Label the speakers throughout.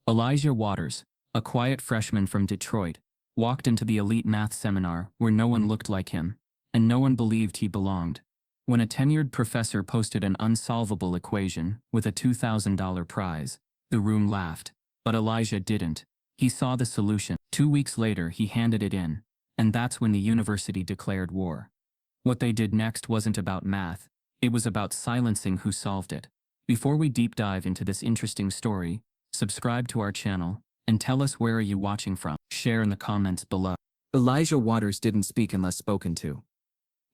Speaker 1: Elijah Waters, a quiet freshman from Detroit, walked into the elite math seminar where no one looked like him, and no one believed he belonged. When a tenured professor posted an unsolvable equation with a $2,000 prize, the room laughed. But Elijah didn't. He saw the solution. 2 weeks later, he handed it in, and that's when the university declared war. What they did next wasn't about math, it was about silencing who solved it. Before we deep dive into this interesting story, subscribe to our channel, and tell us where are you watching from. Share in the comments below. Elijah Waters didn't speak unless spoken to.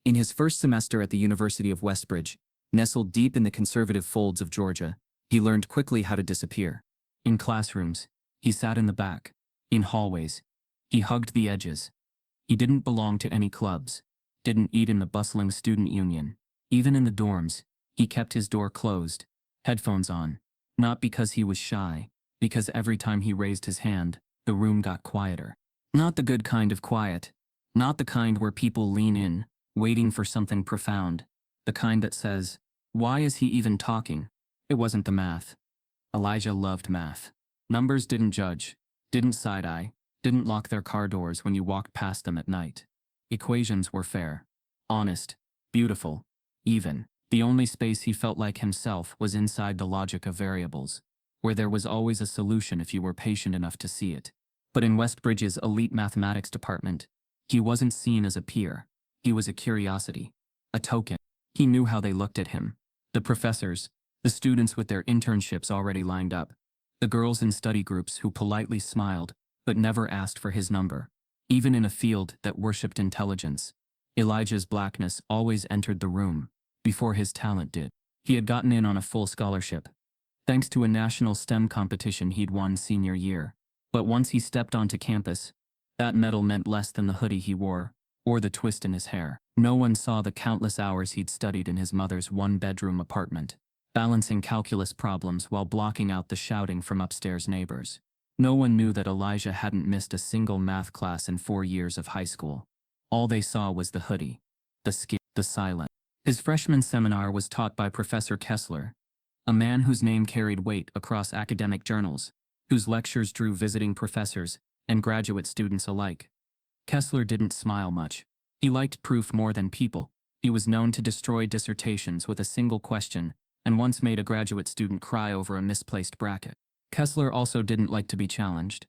Speaker 1: In his first semester at the University of Westbridge, nestled deep in the conservative folds of Georgia, he learned quickly how to disappear. In classrooms, he sat in the back. In hallways, he hugged the edges. He didn't belong to any clubs, didn't eat in the bustling student union. Even in the dorms, he kept his door closed, headphones on. Not because he was shy, because every time he raised his hand, the room got quieter. Not the good kind of quiet. Not the kind where people lean in, waiting for something profound. The kind that says, why is he even talking? It wasn't the math. Elijah loved math. Numbers didn't judge, didn't side-eye, didn't lock their car doors when you walked past them at night. Equations were fair, honest, beautiful, even. The only space he felt like himself was inside the logic of variables, where there was always a solution if you were patient enough to see it. But in Westbridge's elite mathematics department, he wasn't seen as a peer. He was a curiosity, a token. He knew how they looked at him. The professors, the students with their internships already lined up, the girls in study groups who politely smiled but never asked for his number. Even in a field that worshipped intelligence, Elijah's blackness always entered the room before his talent did. He had gotten in on a full scholarship, thanks to a national STEM competition he'd won senior year. But once he stepped onto campus, that medal meant less than the hoodie he wore, or the twist in his hair. No one saw the countless hours he'd studied in his mother's one-bedroom apartment, balancing calculus problems while blocking out the shouting from upstairs neighbors. No one knew that Elijah hadn't missed a single math class in 4 years of high school. All they saw was the hoodie, the skin, the silence. His freshman seminar was taught by Professor Kessler, a man whose name carried weight across academic journals, whose lectures drew visiting professors and graduate students alike. Kessler didn't smile much. He liked proof more than people. He was known to destroy dissertations with a single question, and once made a graduate student cry over a misplaced bracket. Kessler also didn't like to be challenged,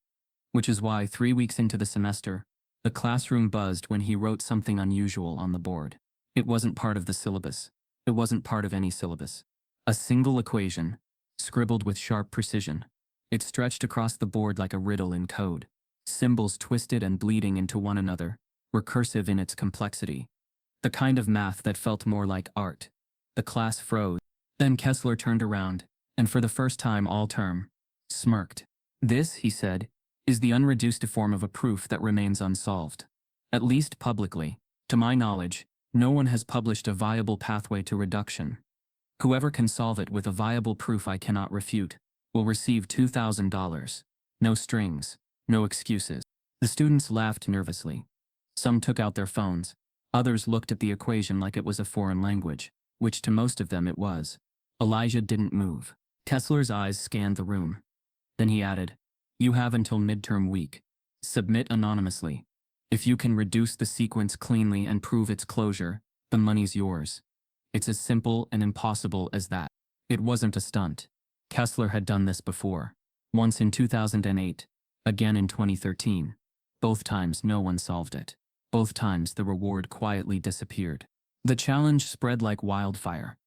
Speaker 1: which is why 3 weeks into the semester, the classroom buzzed when he wrote something unusual on the board. It wasn't part of the syllabus. It wasn't part of any syllabus. A single equation, scribbled with sharp precision. It stretched across the board like a riddle in code. Symbols twisted and bleeding into one another, recursive in its complexity. The kind of math that felt more like art. The class froze. Then Kessler turned around, and for the first time all term, smirked. This, he said, is the unreduced form of a proof that remains unsolved. At least publicly. To my knowledge, no one has published a viable pathway to reduction. Whoever can solve it with a viable proof I cannot refute will receive $2,000. No strings, no excuses. The students laughed nervously. Some took out their phones. Others looked at the equation like it was a foreign language, which to most of them it was. Elijah didn't move. Kessler's eyes scanned the room. Then he added, "You have until midterm week. Submit anonymously. If you can reduce the sequence cleanly and prove its closure, the money's yours." It's as simple and impossible as that. It wasn't a stunt. Kessler had done this before. Once in 2008, again in 2013. Both times no one solved it. Both times the reward quietly disappeared. The challenge spread like wildfire.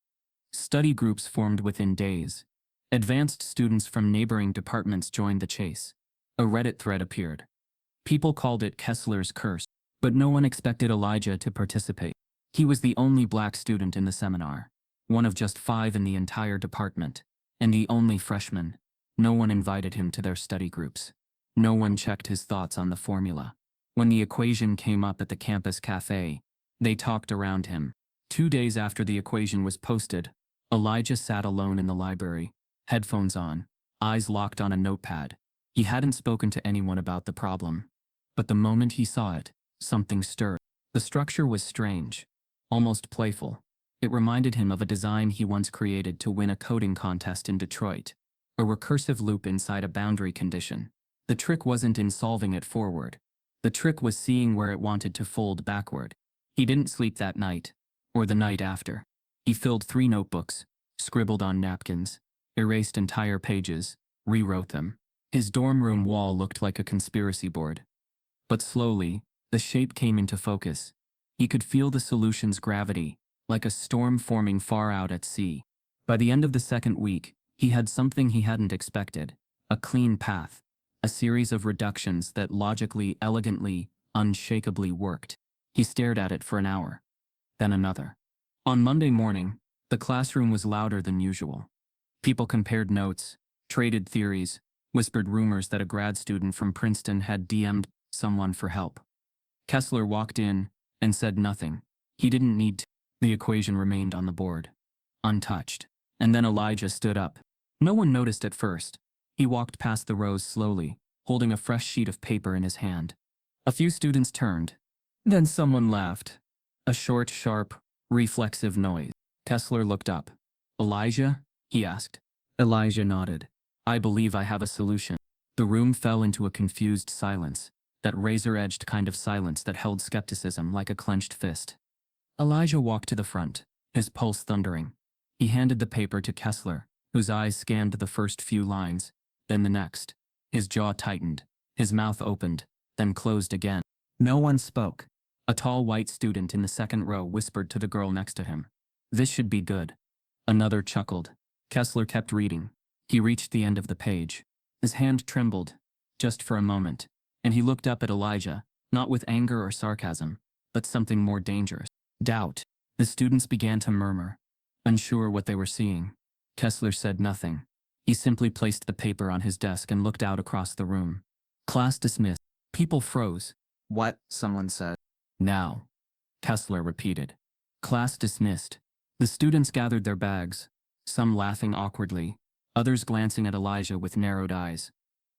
Speaker 1: Study groups formed within days. Advanced students from neighboring departments joined the chase. A Reddit thread appeared. People called it Kessler's curse, but no one expected Elijah to participate. He was the only black student in the seminar, one of just 5 in the entire department, and the only freshman. No one invited him to their study groups. No one checked his thoughts on the formula. When the equation came up at the campus cafe, they talked around him. 2 days after the equation was posted, Elijah sat alone in the library, headphones on, eyes locked on a notepad. He hadn't spoken to anyone about the problem. But the moment he saw it, something stirred. The structure was strange, almost playful. It reminded him of a design he once created to win a coding contest in Detroit. a recursive loop inside a boundary condition. The trick wasn't in solving it forward. The trick was seeing where it wanted to fold backward. He didn't sleep that night, or the night after. He filled 3 notebooks, scribbled on napkins, erased entire pages, rewrote them. His dorm room wall looked like a conspiracy board. But slowly, the shape came into focus. He could feel the solution's gravity, like a storm forming far out at sea. By the end of the second week, he had something he hadn't expected: a clean path, a series of reductions that logically, elegantly, unshakably worked. He stared at it for an hour, then another. On Monday morning, the classroom was louder than usual. People compared notes, traded theories, whispered rumors that a grad student from Princeton had DM'd someone for help. Kessler walked in and said nothing. He didn't need to. The equation remained on the board, untouched. And then Elijah stood up. No one noticed at first. He walked past the rows slowly, holding a fresh sheet of paper in his hand. A few students turned. Then someone laughed. A short, sharp, reflexive noise. Kessler looked up. "Elijah?" he asked. Elijah nodded. "I believe I have a solution." The room fell into a confused silence, that razor-edged kind of silence that held skepticism like a clenched fist. Elijah walked to the front, his pulse thundering. He handed the paper to Kessler, whose eyes scanned the first few lines, then the next. His jaw tightened, his mouth opened, then closed again. No one spoke. A tall white student in the second row whispered to the girl next to him, "This should be good." Another chuckled. Kessler kept reading. He reached the end of the page. His hand trembled, just for a moment, and he looked up at Elijah, not with anger or sarcasm, but something more dangerous: doubt. The students began to murmur, unsure what they were seeing. Kessler said nothing. He simply placed the paper on his desk and looked out across the room. Class dismissed. People froze. "What?" someone said. "Now," Kessler repeated. Class dismissed. The students gathered their bags, some laughing awkwardly, others glancing at Elijah with narrowed eyes.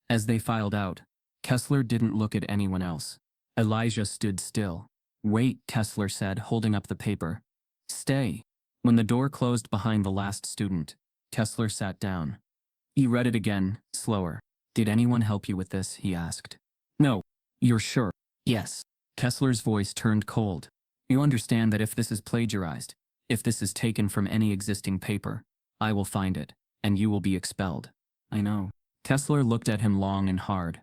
Speaker 1: As they filed out, Kessler didn't look at anyone else. Elijah stood still. "Wait," Kessler said, holding up the paper. "Stay." When the door closed behind the last student, Kessler sat down. He read it again, slower. "Did anyone help you with this?" he asked. "No." "You're sure?" "Yes." Kessler's voice turned cold. "You understand that if this is plagiarized, if this is taken from any existing paper, I will find it, and you will be expelled." "I know." Kessler looked at him long and hard.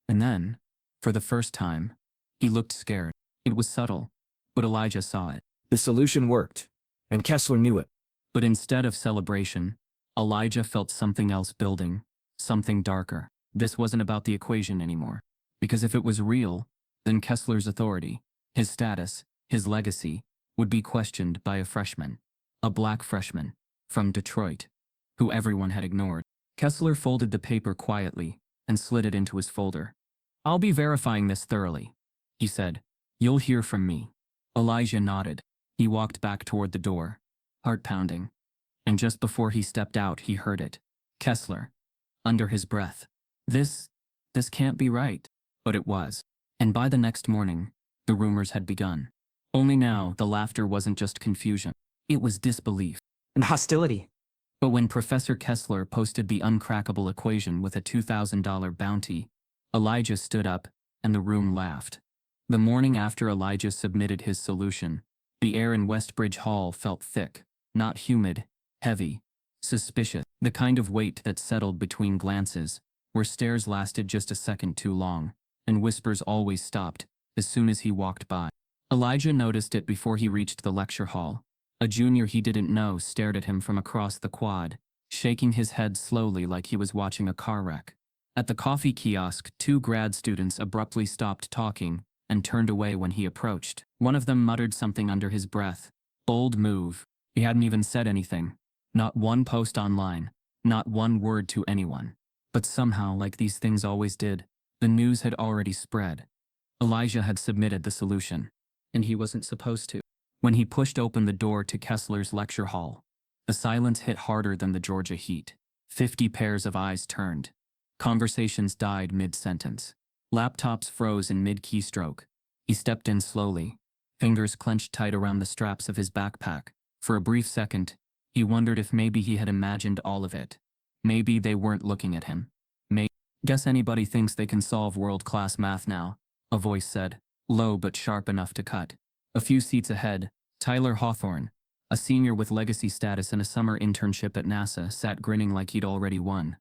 Speaker 1: And then, for the first time, he looked scared. It was subtle, but Elijah saw it.
Speaker 2: The solution worked, and Kessler knew it.
Speaker 1: But instead of celebration, Elijah felt something else building, something darker. This wasn't about the equation anymore. Because if it was real, then Kessler's authority, his status, his legacy, would be questioned by a freshman. A black freshman, from Detroit, who everyone had ignored. Kessler folded the paper quietly and slid it into his folder. "I'll be verifying this thoroughly," he said. "You'll hear from me." Elijah nodded. He walked back toward the door, heart pounding. And just before he stepped out, he heard it. Kessler, under his breath. This can't be right." But it was. And by the next morning, the rumors had begun. Only now, the laughter wasn't just confusion. It was disbelief.
Speaker 2: And hostility.
Speaker 1: But when Professor Kessler posted the uncrackable equation with a $2,000 bounty, Elijah stood up, and the room laughed. The morning after Elijah submitted his solution, the air in Westbridge Hall felt thick, not humid, heavy, suspicious, the kind of weight that settled between glances, where stares lasted just a second too long, and whispers always stopped as soon as he walked by. Elijah noticed it before he reached the lecture hall. A junior he didn't know stared at him from across the quad, shaking his head slowly like he was watching a car wreck. At the coffee kiosk, 2 grad students abruptly stopped talking and turned away when he approached. One of them muttered something under his breath. Bold move. He hadn't even said anything. Not one post online. Not one word to anyone. But somehow, like these things always did, the news had already spread. Elijah had submitted the solution. And he wasn't supposed to. When he pushed open the door to Kessler's lecture hall, the silence hit harder than the Georgia heat. 50 pairs of eyes turned. Conversations died mid-sentence. Laptops froze in mid-keystroke. He stepped in slowly, fingers clenched tight around the straps of his backpack. For a brief second, he wondered if maybe he had imagined all of it. Maybe they weren't looking at him. Guess anybody thinks they can solve world-class math now, a voice said, low but sharp enough to cut. A few seats ahead, Tyler Hawthorne, a senior with legacy status and a summer internship at NASA, sat grinning like he'd already won.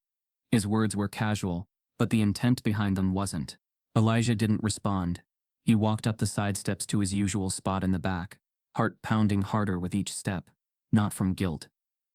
Speaker 1: His words were casual, but the intent behind them wasn't. Elijah didn't respond. He walked up the side steps to his usual spot in the back, heart pounding harder with each step. Not from guilt.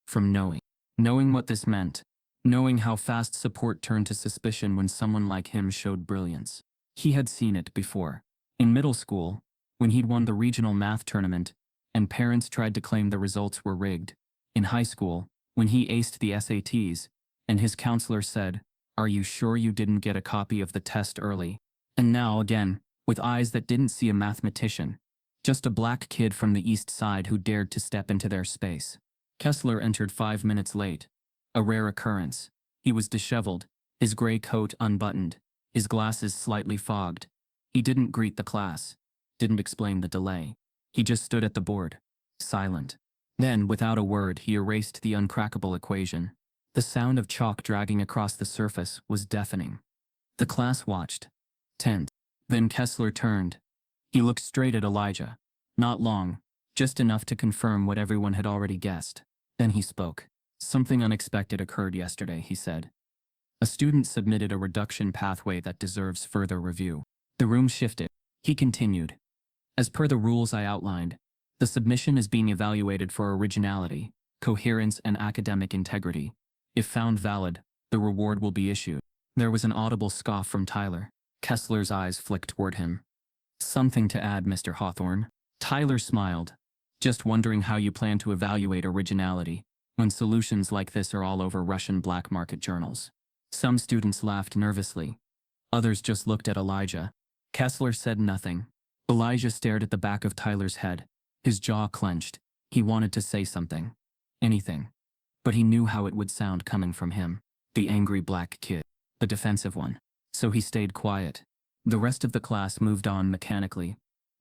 Speaker 1: From knowing. Knowing what this meant. Knowing how fast support turned to suspicion when someone like him showed brilliance. He had seen it before. In middle school, when he'd won the regional math tournament, and parents tried to claim the results were rigged. In high school, when he aced the SATs, and his counselor said, "Are you sure you didn't get a copy of the test early?" And now again, with eyes that didn't see a mathematician. Just a black kid from the east side who dared to step into their space. Kessler entered 5 minutes late. A rare occurrence. He was disheveled, his gray coat unbuttoned, his glasses slightly fogged. He didn't greet the class, didn't explain the delay. He just stood at the board, silent. Then, without a word, he erased the uncrackable equation. The sound of chalk dragging across the surface was deafening. The class watched, tense. Then Kessler turned. He looked straight at Elijah. Not long, just enough to confirm what everyone had already guessed. Then he spoke. Something unexpected occurred yesterday, he said. A student submitted a reduction pathway that deserves further review. The room shifted. He continued. As per the rules I outlined, the submission is being evaluated for originality, coherence, and academic integrity. If found valid, the reward will be issued. There was an audible scoff from Tyler. Kessler's eyes flicked toward him. Something to add, Mr. Hawthorne? Tyler smiled. Just wondering how you plan to evaluate originality when solutions like this are all over Russian black market journals. Some students laughed nervously. Others just looked at Elijah. Kessler said nothing. Elijah stared at the back of Tyler's head. His jaw clenched. He wanted to say something. Anything. But he knew how it would sound coming from him. The angry black kid. The defensive one. So he stayed quiet. The rest of the class moved on mechanically.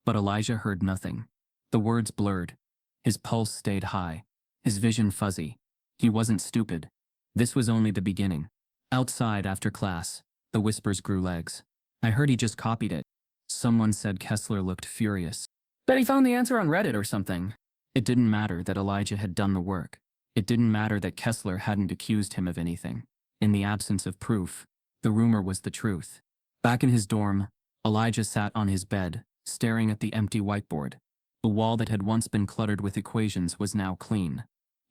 Speaker 1: But Elijah heard nothing. The words blurred. His pulse stayed high. His vision fuzzy. He wasn't stupid. This was only the beginning. Outside after class, the whispers grew legs. I heard he just copied it. Someone said. Kessler looked furious. Bet he found the answer on Reddit or something. It didn't matter that Elijah had done the work. It didn't matter that Kessler hadn't accused him of anything. In the absence of proof, the rumor was the truth. Back in his dorm, Elijah sat on his bed, staring at the empty whiteboard. The wall that had once been cluttered with equations was now clean.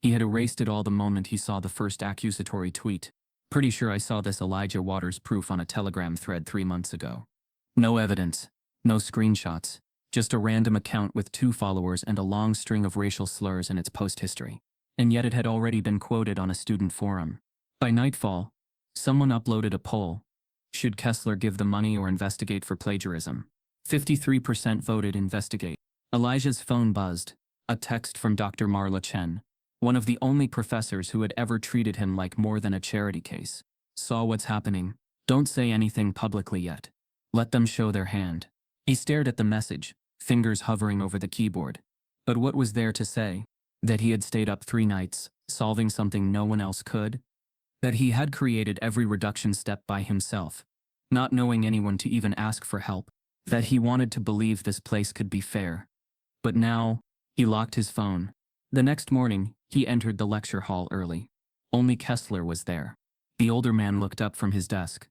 Speaker 1: He had erased it all the moment he saw the first accusatory tweet. Pretty sure I saw this Elijah Waters proof on a Telegram thread 3 months ago. No evidence. No screenshots. Just a random account with 2 followers and a long string of racial slurs in its post history. And yet it had already been quoted on a student forum. By nightfall, someone uploaded a poll. Should Kessler give the money or investigate for plagiarism? 53% voted investigate. Elijah's phone buzzed. A text from Dr. Marla Chen, one of the only professors who had ever treated him like more than a charity case. Saw what's happening. Don't say anything publicly yet. Let them show their hand. He stared at the message, fingers hovering over the keyboard. But what was there to say? That he had stayed up 3 nights, solving something no one else could? That he had created every reduction step by himself, not knowing anyone to even ask for help? That he wanted to believe this place could be fair? But now, he locked his phone. The next morning, he entered the lecture hall early. Only Kessler was there. The older man looked up from his desk.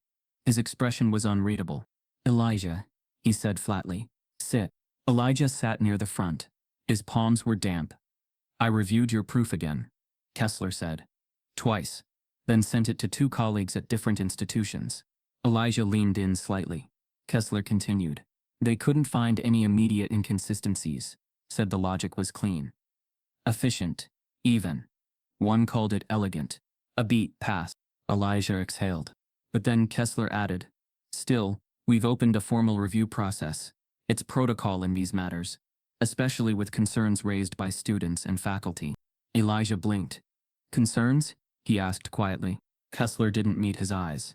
Speaker 1: His expression was unreadable. Elijah, he said flatly. Sit. Elijah sat near the front. His palms were damp. I reviewed your proof again, Kessler said. Twice. Then sent it to 2 colleagues at different institutions. Elijah leaned in slightly. Kessler continued. They couldn't find any immediate inconsistencies. Said the logic was clean. Efficient. Even. One called it elegant. A beat passed. Elijah exhaled. But then Kessler added. Still, we've opened a formal review process. It's protocol in these matters, especially with concerns raised by students and faculty. Elijah blinked. Concerns? He asked quietly. Kessler didn't meet his eyes.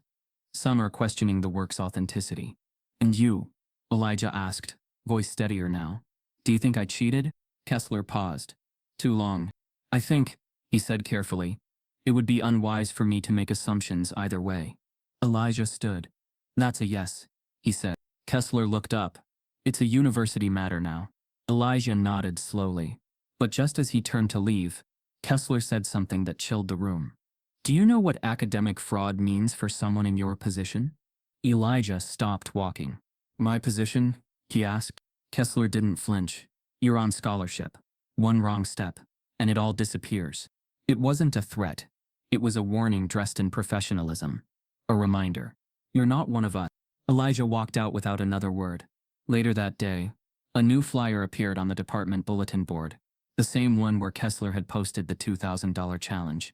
Speaker 1: Some are questioning the work's authenticity. And you? Elijah asked, voice steadier now. Do you think I cheated? Kessler paused. Too long. I think, he said carefully, It would be unwise for me to make assumptions either way. Elijah stood. That's a yes, he said. Kessler looked up. It's a university matter now. Elijah nodded slowly. But just as he turned to leave, Kessler said something that chilled the room. Do you know what academic fraud means for someone in your position? Elijah stopped walking. My position? He asked. Kessler didn't flinch. You're on scholarship. One wrong step, and it all disappears. It wasn't a threat. It was a warning dressed in professionalism. A reminder. You're not one of us. Elijah walked out without another word. Later that day, a new flyer appeared on the department bulletin board. The same one where Kessler had posted the $2,000 challenge.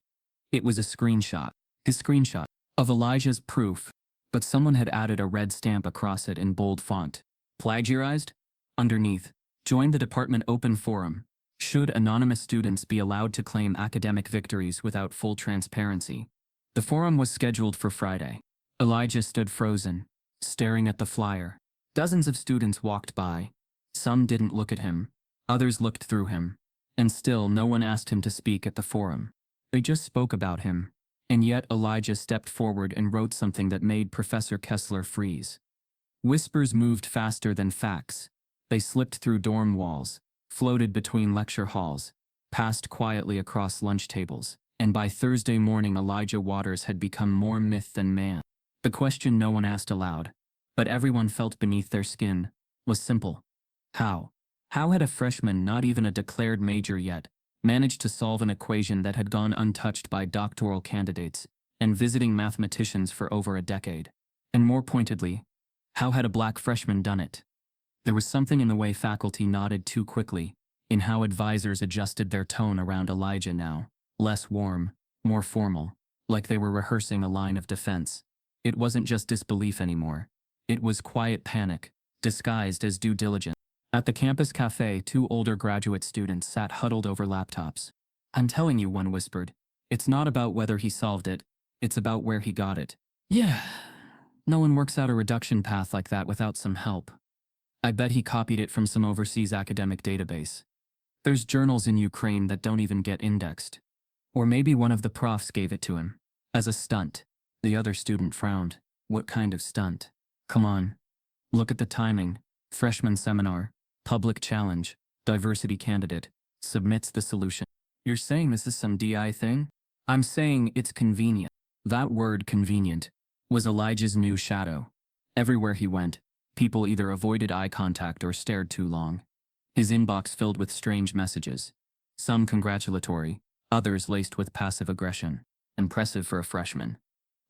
Speaker 1: It was a screenshot. His screenshot of Elijah's proof, but someone had added a red stamp across it in bold font. Plagiarized? Underneath, join the department open forum. Should anonymous students be allowed to claim academic victories without full transparency? The forum was scheduled for Friday. Elijah stood frozen, staring at the flyer. Dozens of students walked by. Some didn't look at him. Others looked through him. And still no one asked him to speak at the forum. They just spoke about him. And yet Elijah stepped forward and wrote something that made Professor Kessler freeze. Whispers moved faster than facts. They slipped through dorm walls, floated between lecture halls, passed quietly across lunch tables, and by Thursday morning Elijah Waters had become more myth than man. The question no one asked aloud, but everyone felt beneath their skin, was simple. How? How had a freshman, not even a declared major yet, managed to solve an equation that had gone untouched by doctoral candidates and visiting mathematicians for over a decade? And more pointedly, how had a black freshman done it? There was something in the way faculty nodded too quickly, in how advisors adjusted their tone around Elijah now, less warm, more formal, like they were rehearsing a line of defense. It wasn't just disbelief anymore. It was quiet panic, disguised as due diligence. At the campus cafe, two older graduate students sat huddled over laptops. I'm telling you, one whispered. It's not about whether he solved it, it's about where he got it. Yeah, no one works out a reduction path like that without some help. I bet he copied it from some overseas academic database. There's journals in Ukraine that don't even get indexed. Or maybe one of the profs gave it to him. As a stunt. The other student frowned. What kind of stunt? Come on. Look at the timing. Freshman seminar. Public challenge. Diversity candidate. Submits the solution. You're saying this is some DI thing? I'm saying it's convenient. That word, convenient, was Elijah's new shadow. Everywhere he went, people either avoided eye contact or stared too long. His inbox filled with strange messages. Some congratulatory, others laced with passive aggression. Impressive for a freshman.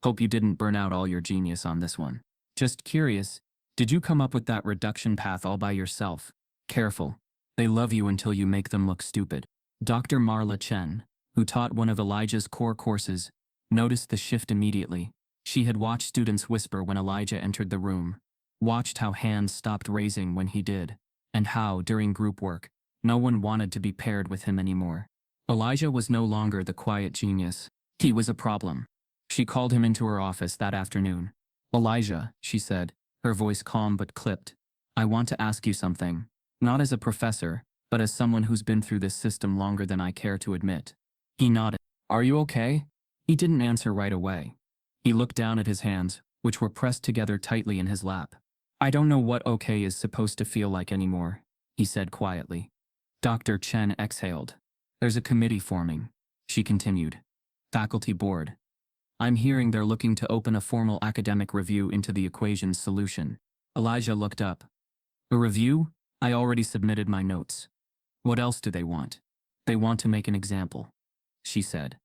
Speaker 1: Hope you didn't burn out all your genius on this one. Just curious, did you come up with that reduction path all by yourself? Careful. They love you until you make them look stupid. Dr. Marla Chen, who taught one of Elijah's core courses, noticed the shift immediately. She had watched students whisper when Elijah entered the room, watched how hands stopped raising when he did, and how, during group work, no one wanted to be paired with him anymore. Elijah was no longer the quiet genius. He was a problem. She called him into her office that afternoon. Elijah, she said, her voice calm but clipped. I want to ask you something. Not as a professor, but as someone who's been through this system longer than I care to admit. He nodded. Are you okay? He didn't answer right away. He looked down at his hands, which were pressed together tightly in his lap. I don't know what okay is supposed to feel like anymore, he said quietly. Dr. Chen exhaled. There's a committee forming, she continued. Faculty board. I'm hearing they're looking to open a formal academic review into the equation's solution. Elijah looked up. A review? I already submitted my notes. What else do they want? They want to make an example, she said.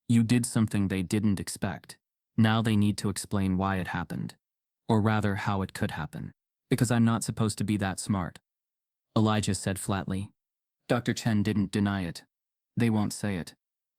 Speaker 1: You did something they didn't expect. Now they need to explain why it happened. Or rather, how it could happen. Because I'm not supposed to be that smart. Elijah said flatly. Dr. Chen didn't deny it. They won't say it.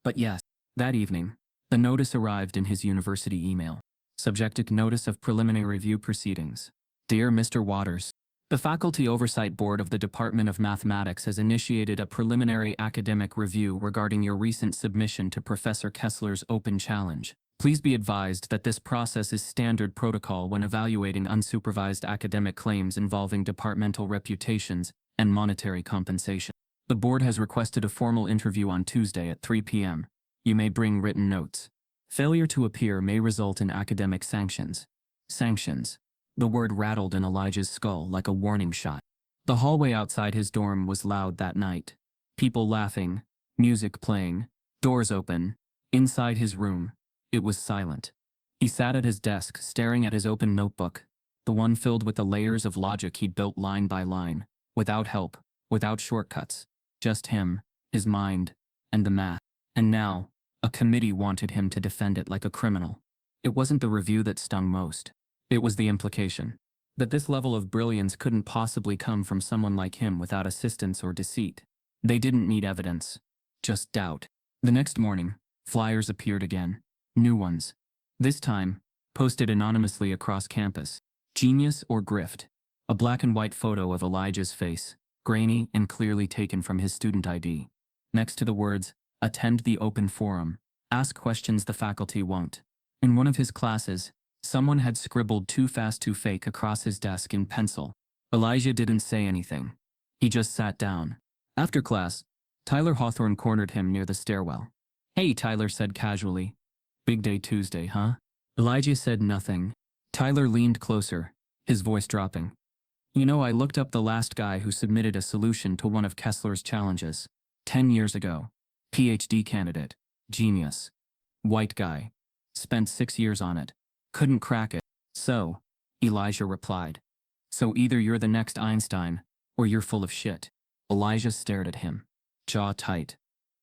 Speaker 1: But yes, that evening, the notice arrived in his university email. Subjected notice of preliminary review proceedings. Dear Mr. Waters, the Faculty Oversight Board of the Department of Mathematics has initiated a preliminary academic review regarding your recent submission to Professor Kessler's open challenge. Please be advised that this process is standard protocol when evaluating unsupervised academic claims involving departmental reputations and monetary compensation. The board has requested a formal interview on Tuesday at 3 p.m. You may bring written notes. Failure to appear may result in academic sanctions. Sanctions. The word rattled in Elijah's skull like a warning shot. The hallway outside his dorm was loud that night. People laughing, music playing, doors open. Inside his room, it was silent. He sat at his desk, staring at his open notebook, the one filled with the layers of logic he'd built line by line, without help, without shortcuts. Just him, his mind, and the math. And now, a committee wanted him to defend it like a criminal. It wasn't the review that stung most. It was the implication that this level of brilliance couldn't possibly come from someone like him without assistance or deceit. They didn't need evidence, just doubt. The next morning, flyers appeared again. New ones. This time, posted anonymously across campus. Genius or grift. A black and white photo of Elijah's face, grainy and clearly taken from his student ID. Next to the words, "Attend the open forum. Ask questions the faculty won't." In one of his classes, someone had scribbled "too fast to fake" across his desk in pencil. Elijah didn't say anything. He just sat down. After class, Tyler Hawthorne cornered him near the stairwell. "Hey," Tyler said casually. "Big day Tuesday, huh?" Elijah said nothing. Tyler leaned closer, his voice dropping. "You know, I looked up the last guy who submitted a solution to one of Kessler's challenges. 10 years ago. PhD candidate. Genius. White guy. Spent 6 years on it. Couldn't crack it." "So," Elijah replied. "So either you're the next Einstein, or you're full of shit." Elijah stared at him, jaw tight.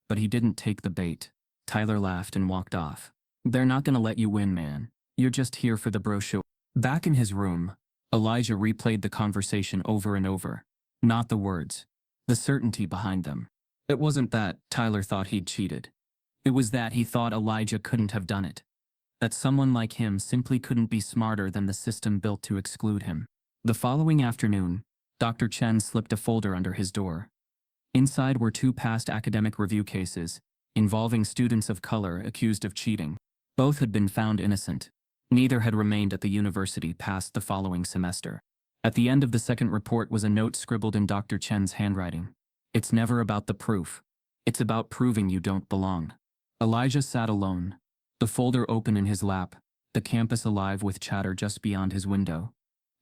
Speaker 1: But he didn't take the bait. Tyler laughed and walked off. "They're not gonna let you win, man. You're just here for the brochure." Back in his room, Elijah replayed the conversation over and over. Not the words, the certainty behind them. It wasn't that Tyler thought he'd cheated. It was that he thought Elijah couldn't have done it. That someone like him simply couldn't be smarter than the system built to exclude him. The following afternoon, Dr. Chen slipped a folder under his door. Inside were 2 past academic review cases, involving students of color accused of cheating. Both had been found innocent. Neither had remained at the university past the following semester. At the end of the second report was a note scribbled in Dr. Chen's handwriting. "It's never about the proof. It's about proving you don't belong." Elijah sat alone, the folder open in his lap, the campus alive with chatter just beyond his window.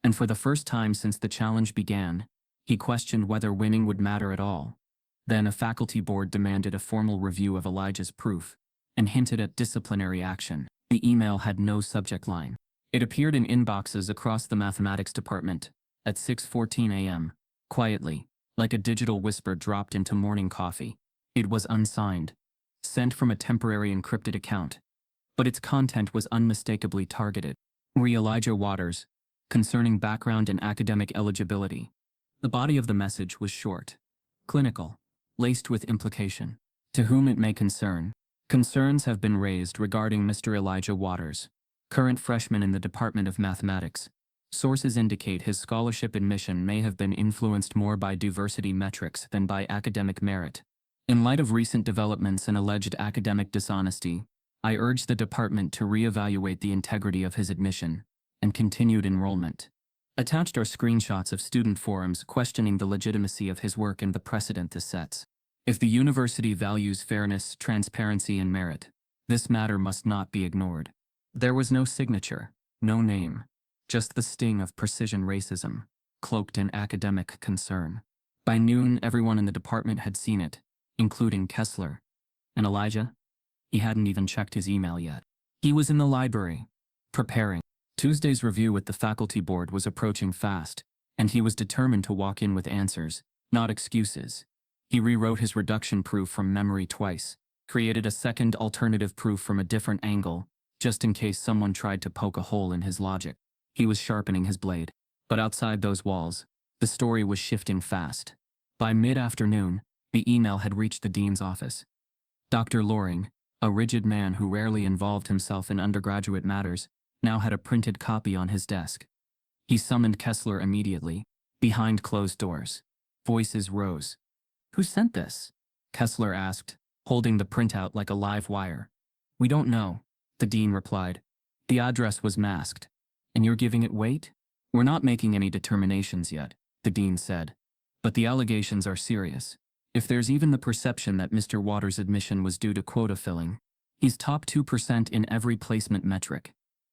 Speaker 1: And for the first time since the challenge began, he questioned whether winning would matter at all. Then a faculty board demanded a formal review of Elijah's proof, and hinted at disciplinary action. The email had no subject line. It appeared in inboxes across the mathematics department, at 6:14 a.m., quietly, like a digital whisper dropped into morning coffee. It was unsigned, sent from a temporary encrypted account. But its content was unmistakably targeted. Re Elijah Waters, concerning background and academic eligibility. The body of the message was short, clinical, laced with implication. To whom it may concern, concerns have been raised regarding Mr. Elijah Waters, current freshman in the Department of Mathematics. Sources indicate his scholarship admission may have been influenced more by diversity metrics than by academic merit. In light of recent developments and alleged academic dishonesty, I urge the department to reevaluate the integrity of his admission and continued enrollment. Attached are screenshots of student forums questioning the legitimacy of his work and the precedent this sets. If the university values fairness, transparency, and merit, this matter must not be ignored. There was no signature, no name, just the sting of precision racism, cloaked in academic concern. By noon, everyone in the department had seen it, including Kessler. And Elijah? He hadn't even checked his email yet. He was in the library, preparing. Tuesday's review with the faculty board was approaching fast, and he was determined to walk in with answers, not excuses. He rewrote his reduction proof from memory twice, created a second alternative proof from a different angle, just in case someone tried to poke a hole in his logic. He was sharpening his blade. But outside those walls, the story was shifting fast. By mid-afternoon, the email had reached the dean's office. Dr. Loring, a rigid man who rarely involved himself in undergraduate matters, now had a printed copy on his desk. He summoned Kessler immediately, behind closed doors. Voices rose. "Who sent this?" Kessler asked, holding the printout like a live wire. "We don't know," the dean replied. "The address was masked. And you're giving it weight?" "We're not making any determinations yet," the dean said. "But the allegations are serious. If there's even the perception that Mr. Waters' admission was due to quota filling, He's top 2% in every placement metric.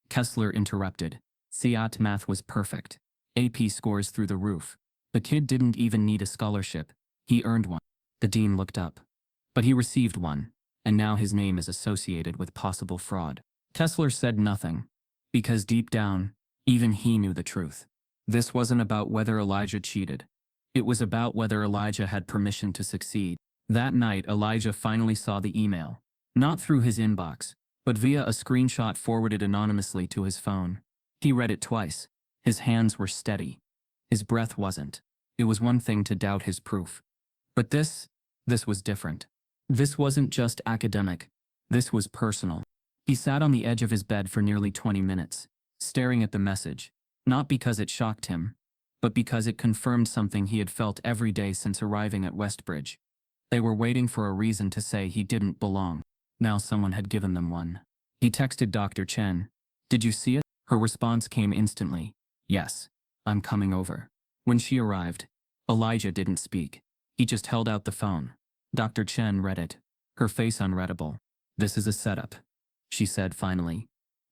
Speaker 1: Kessler interrupted. CAT math was perfect. AP scores through the roof. The kid didn't even need a scholarship. He earned one. The dean looked up. But he received one, and now his name is associated with possible fraud. Kessler said nothing, because deep down, even he knew the truth. This wasn't about whether Elijah cheated. It was about whether Elijah had permission to succeed. That night, Elijah finally saw the email. Not through his inbox, but via a screenshot forwarded anonymously to his phone. He read it twice. His hands were steady. His breath wasn't. It was one thing to doubt his proof. But this was different. This wasn't just academic. This was personal. He sat on the edge of his bed for nearly 20 minutes, staring at the message, not because it shocked him, but because it confirmed something he had felt every day since arriving at Westbridge. They were waiting for a reason to say he didn't belong. Now someone had given them one. He texted Dr. Chen. "Did you see it?" Her response came instantly. "Yes, I'm coming over." When she arrived, Elijah didn't speak. He just held out the phone. Dr. Chen read it, her face unreadable. "This is a setup," she said finally.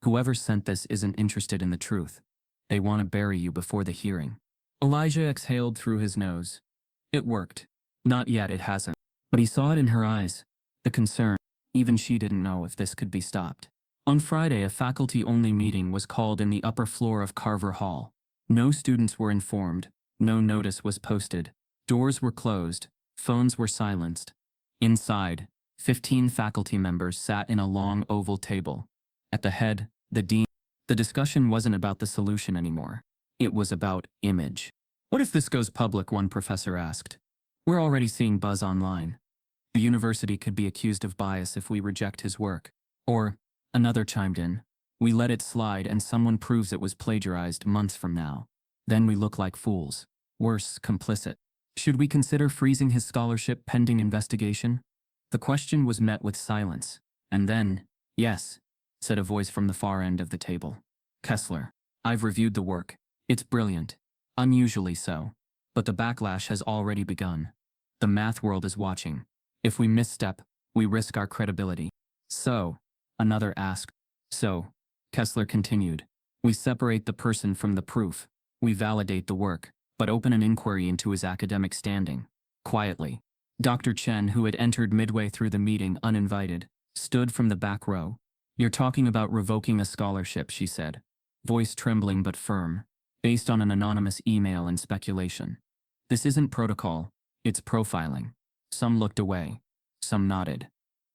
Speaker 1: "Whoever sent this isn't interested in the truth. They want to bury you before the hearing." Elijah exhaled through his nose. It worked. Not yet, it hasn't. But he saw it in her eyes. The concern. Even she didn't know if this could be stopped. On Friday, a faculty-only meeting was called in the upper floor of Carver Hall. No students were informed. No notice was posted. Doors were closed. Phones were silenced. Inside, 15 faculty members sat in a long oval table. At the head, the dean. The discussion wasn't about the solution anymore. It was about image. "What if this goes public?" one professor asked. "We're already seeing buzz online. The university could be accused of bias if we reject his work." Or, another chimed in, "We let it slide and someone proves it was plagiarized months from now. Then we look like fools. Worse, complicit. Should we consider freezing his scholarship pending investigation?" The question was met with silence. And then, "Yes," said a voice from the far end of the table. "Kessler, I've reviewed the work. It's brilliant. Unusually so. But the backlash has already begun. The math world is watching. If we misstep, we risk our credibility." "So," another asked. "So," Kessler continued, "we separate the person from the proof. We validate the work, but open an inquiry into his academic standing." Quietly, Dr. Chen, who had entered midway through the meeting uninvited, stood from the back row. "You're talking about revoking a scholarship," she said, voice trembling but firm, "based on an anonymous email and speculation. This isn't protocol, it's profiling." Some looked away. Some nodded.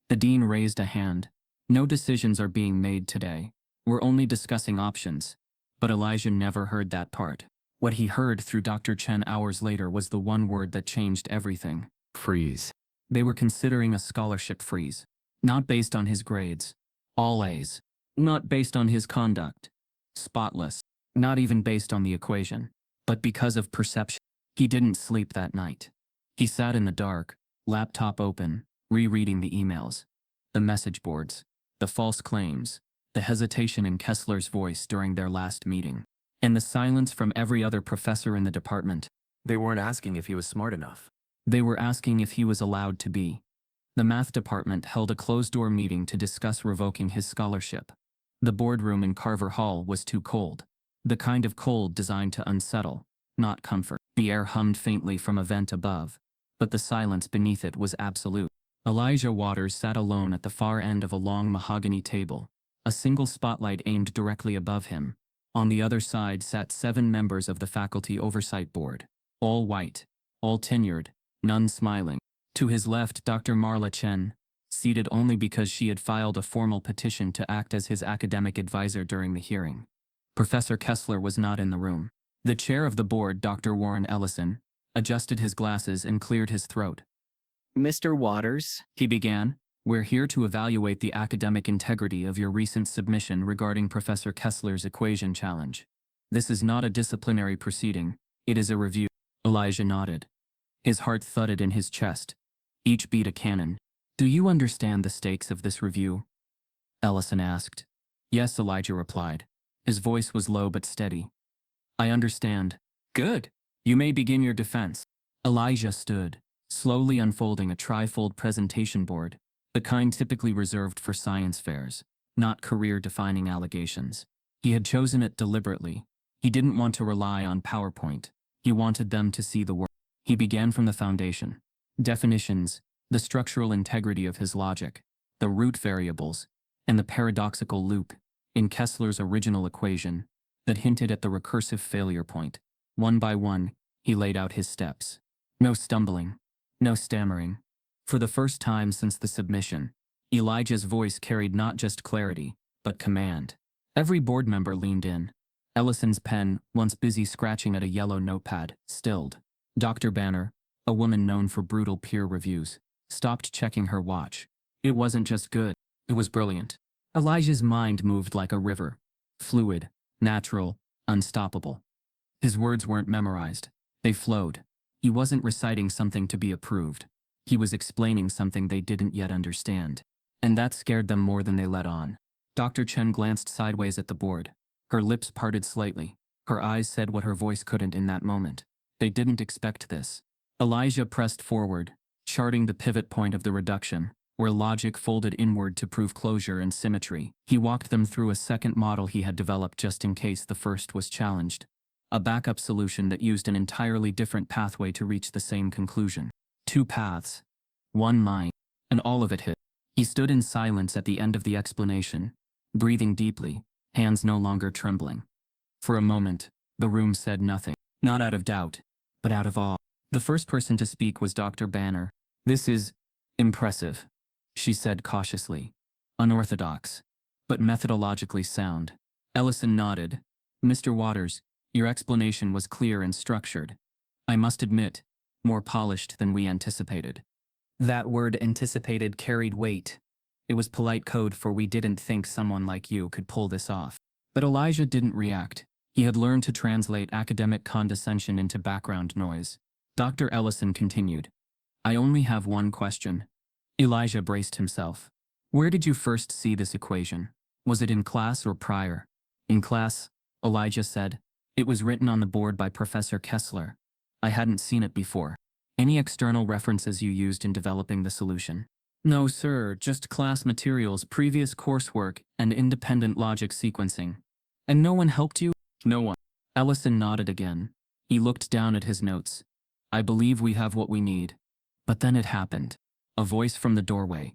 Speaker 1: The dean raised a hand. "No decisions are being made today. We're only discussing options." But Elijah never heard that part. What he heard through Dr. Chen hours later was the one word that changed everything. Freeze. They were considering a scholarship freeze. Not based on his grades. All A's. Not based on his conduct. Spotless. Not even based on the equation. But because of perception. He didn't sleep that night. He sat in the dark, laptop open, rereading the emails, the message boards, the false claims, the hesitation in Kessler's voice during their last meeting, and the silence from every other professor in the department.
Speaker 2: They weren't asking if he was smart enough.
Speaker 1: They were asking if he was allowed to be. The math department held a closed-door meeting to discuss revoking his scholarship. The boardroom in Carver Hall was too cold. The kind of cold designed to unsettle, not comfort. The air hummed faintly from a vent above, but the silence beneath it was absolute. Elijah Waters sat alone at the far end of a long mahogany table, a single spotlight aimed directly above him. On the other side sat 7 members of the faculty oversight board, all white, all tenured, none smiling. To his left, Dr. Marla Chen, seated only because she had filed a formal petition to act as his academic advisor during the hearing. Professor Kessler was not in the room. The chair of the board, Dr. Warren Ellison, adjusted his glasses and cleared his throat.
Speaker 3: "Mr. Waters,"
Speaker 1: he began, "we're here to evaluate the academic integrity of your recent submission regarding Professor Kessler's equation challenge. This is not a disciplinary proceeding, it is a review." Elijah nodded. His heart thudded in his chest. Each beat a cannon. "Do you understand the stakes of this review?" Ellison asked. "Yes," Elijah replied. His voice was low but steady. "I understand." "Good. You may begin your defense." Elijah stood, slowly unfolding a trifold presentation board. the kind typically reserved for science fairs, not career-defining allegations. He had chosen it deliberately. He didn't want to rely on PowerPoint. He wanted them to see the work. He began from the foundation. Definitions, the structural integrity of his logic, the root variables, and the paradoxical loop in Kessler's original equation that hinted at the recursive failure point. One by one, he laid out his steps. No stumbling, no stammering. For the first time since the submission, Elijah's voice carried not just clarity, but command. Every board member leaned in. Ellison's pen, once busy scratching at a yellow notepad, stilled. Dr. Banner, a woman known for brutal peer reviews, stopped checking her watch. It wasn't just good, it was brilliant. Elijah's mind moved like a river. Fluid, natural, unstoppable. His words weren't memorized. They flowed. He wasn't reciting something to be approved. He was explaining something they didn't yet understand. And that scared them more than they let on. Dr. Chen glanced sideways at the board. Her lips parted slightly. Her eyes said what her voice couldn't in that moment. They didn't expect this. Elijah pressed forward, charting the pivot point of the reduction, where logic folded inward to prove closure and symmetry. He walked them through a second model he had developed just in case the first was challenged. A backup solution that used an entirely different pathway to reach the same conclusion. Two paths. One mind. And all of it hit. He stood in silence at the end of the explanation, breathing deeply, hands no longer trembling. For a moment, the room said nothing. Not out of doubt, but out of awe. The first person to speak was Dr. Banner. "This is impressive," she said cautiously. "Unorthodox, but methodologically sound." Ellison nodded. "Mr. Waters, your explanation was clear and structured. I must admit, more polished than we anticipated." That word anticipated carried weight. It was polite code for "we didn't think someone like you could pull this off." But Elijah didn't react. He had learned to translate academic condescension into background noise. Dr. Ellison continued. "I only have one question." Elijah braced himself. "Where did you first see this equation? Was it in class or prior?" "In class," Elijah said. "It was written on the board by Professor Kessler. I hadn't seen it before." "Any external references you used in developing the solution?" "No, sir, just class materials, previous coursework, and independent logic sequencing." "And no one helped you?" "No one." Ellison nodded again. He looked down at his notes. "I believe we have what we need." But then it happened. A voice from the doorway.